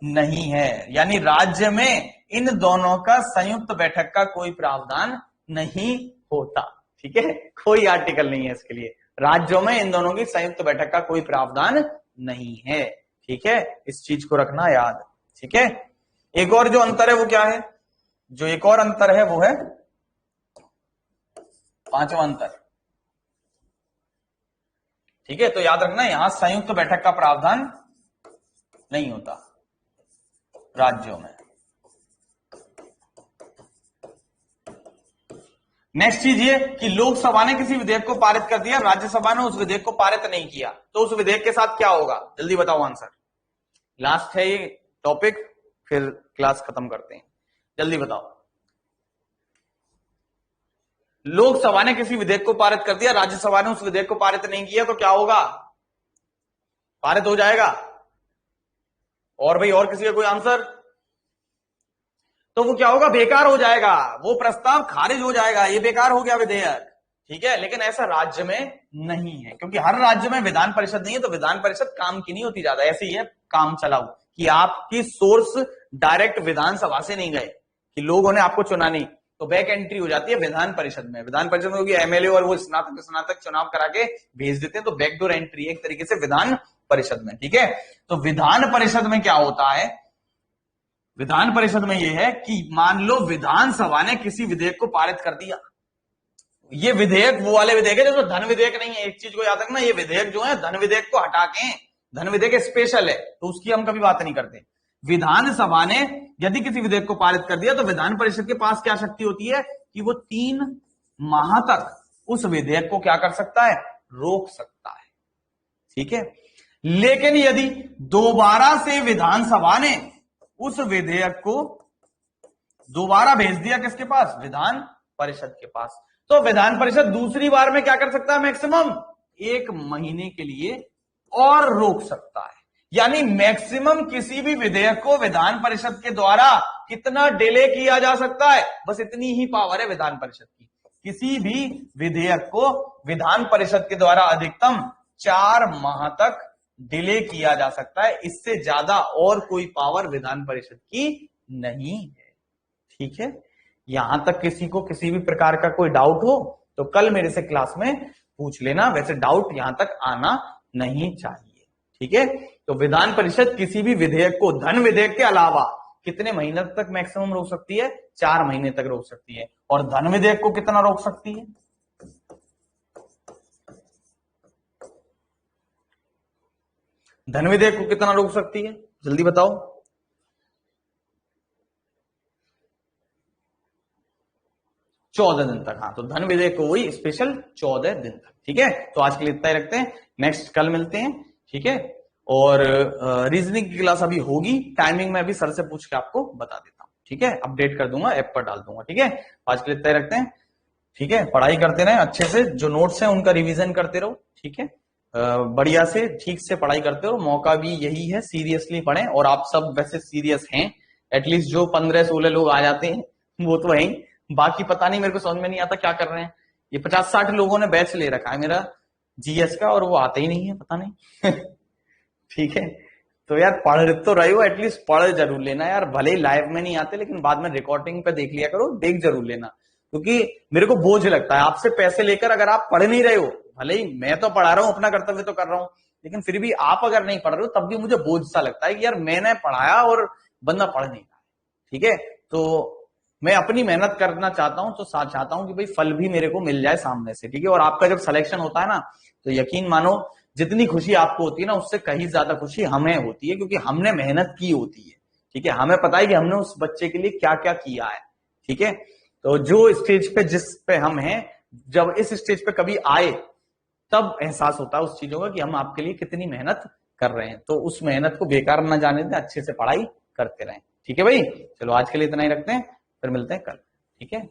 S1: नहीं है, यानी राज्य में इन दोनों का संयुक्त बैठक का कोई प्रावधान नहीं होता। ठीक है, कोई आर्टिकल नहीं है इसके लिए, राज्यों में इन दोनों की संयुक्त बैठक का कोई प्रावधान नहीं है। ठीक है, इस चीज को रखना याद। ठीक है, एक और जो अंतर है वो क्या है, जो एक और अंतर है वो है पांचवा अंतर। ठीक है, तो याद रखना, यहां संयुक्त बैठक का प्रावधान नहीं होता राज्यों में। नेक्स्ट चीज ये कि लोकसभा ने किसी विधेयक को पारित कर दिया, राज्यसभा ने उस विधेयक को पारित नहीं किया, तो उस विधेयक के साथ क्या होगा, जल्दी बताओ आंसर। लास्ट है ये टॉपिक, फिर क्लास खत्म करते हैं, जल्दी बताओ। लोकसभा ने किसी विधेयक को पारित कर दिया, राज्यसभा ने उस विधेयक को पारित नहीं किया, तो क्या होगा, पारित हो जाएगा। और भाई और किसी का कोई आंसर? तो वो क्या होगा, बेकार हो जाएगा, वो प्रस्ताव खारिज हो जाएगा, ये बेकार हो गया विधेयक। ठीक है, लेकिन ऐसा राज्य में नहीं है, क्योंकि हर राज्य में विधान परिषद नहीं है, तो विधान परिषद काम की नहीं होती ज्यादा, ऐसे ही है काम चलाओ, कि आपकी सोर्स डायरेक्ट विधानसभा से नहीं गए, कि लोगों ने आपको चुना नहीं, तो बैक एंट्री हो जाती है विधान परिषद में। विधान परिषद में क्योंकि एमएलए और वो स्नातक चुनाव करा के भेज देते हैं, तो बैकडोर एंट्री है एक तरीके से विधान परिषद में। ठीक है, तो विधान परिषद में क्या होता है, विधान परिषद में यह है कि मान लो विधानसभा ने किसी विधेयक को पारित कर दिया, ये विधेयक वो वाले विधेयक है जो धन विधेयक नहीं है, एक चीज को याद रखना, ये विधेयक जो है धन विधेयक को हटा के, धन विधेयक स्पेशल है, तो उसकी हम कभी बात नहीं करते। विधानसभा ने यदि किसी विधेयक को पारित कर दिया, तो विधान परिषद के पास क्या शक्ति होती है कि वो 3 माह तक उस विधेयक को क्या कर सकता है, रोक सकता है। ठीक है, लेकिन यदि दोबारा से विधानसभा ने उस विधेयक को दोबारा भेज दिया किसके पास, विधान परिषद के पास, तो विधान परिषद दूसरी बार में क्या कर सकता है, मैक्सिमम 1 महीने के लिए और रोक सकता है। यानी मैक्सिमम किसी भी विधेयक को विधान परिषद के द्वारा कितना डिले किया जा सकता है, बस इतनी ही पावर है विधान परिषद की। किसी भी विधेयक को विधान परिषद के द्वारा अधिकतम 4 माह तक डिले किया जा सकता है, इससे ज्यादा और कोई पावर विधान परिषद की नहीं है। ठीक है, यहां तक किसी को किसी भी प्रकार का कोई डाउट हो तो कल मेरे से क्लास में पूछ लेना, वैसे डाउट यहां तक आना नहीं चाहिए। ठीक है, तो विधान परिषद किसी भी विधेयक को धन विधेयक के अलावा कितने महीने तक मैक्सिमम रोक सकती है? 4 महीने तक रोक सकती है। और धन विधेयक को कितना रोक सकती है? धन विधेयक को कितना रोक सकती है, जल्दी बताओ। 14 दिन तक। हाँ, तो धन विधेयक को वही स्पेशल 14 दिन तक। ठीक है, तो आज के लिए इतना ही रखते हैं, नेक्स्ट कल मिलते हैं। ठीक है, और रीजनिंग की क्लास अभी होगी, टाइमिंग मैं अभी सर से पूछ के आपको बता देता हूँ। ठीक है, अपडेट कर दूंगा, ऐप पर डाल दूंगा। ठीक है, आज के लिए इतना ही रखते हैं। ठीक है, पढ़ाई करते रहे अच्छे से, जो नोट्स हैं उनका रिवीजन करते रहो। ठीक है, बढ़िया से ठीक से पढ़ाई करते रहो, मौका भी यही है, सीरियसली पढ़ें। और आप सब वैसे सीरियस हैं, एटलीस्ट जो 15-16 लोग आ जाते हैं वो तो है, बाकी पता नहीं, मेरे को समझ में नहीं आता क्या कर रहे हैं। ये 50-60 लोगों ने बैच ले रखा है मेरा जीएस का, और वो आते ही नहीं है, पता नहीं। ठीक है, तो यार पढ़ तो रहे हो, एटलीस्ट पढ़ जरूर लेना यार, भले ही लाइव में नहीं आते लेकिन बाद में रिकॉर्डिंग पे देख लिया करो, देख जरूर लेना। क्योंकि मेरे को बोझ लगता है आपसे पैसे लेकर अगर आप पढ़ नहीं रहे हो, भले ही मैं तो पढ़ा रहा हूं, अपना कर्तव्य तो कर रहा हूं, लेकिन फिर भी आप अगर नहीं पढ़ रहे हो तब भी मुझे बोझ सा लगता है कि यार मैंने पढ़ाया और बंदा पढ़ नहीं रहा। ठीक है, तो मैं अपनी मेहनत करना चाहता हूं, तो चाहता हूं कि भाई फल भी मेरे को मिल जाए सामने से। ठीक है, और आपका जब सिलेक्शन होता है ना, तो यकीन मानो जितनी खुशी आपको होती है ना, उससे कहीं ज्यादा खुशी हमें होती है, क्योंकि हमने मेहनत की होती है। ठीक है, हमें पता है कि हमने उस बच्चे के लिए क्या क्या किया है। ठीक है, तो जो स्टेज पे जिस पे हम हैं, जब इस स्टेज पे कभी आए तब एहसास होता है उस चीजों का कि हम आपके लिए कितनी मेहनत कर रहे हैं। तो उस मेहनत को बेकार ना जाने दें, अच्छे से पढ़ाई करते रहें। ठीक है भाई, चलो आज के लिए इतना ही रखते हैं, फिर मिलते हैं कल। ठीक है।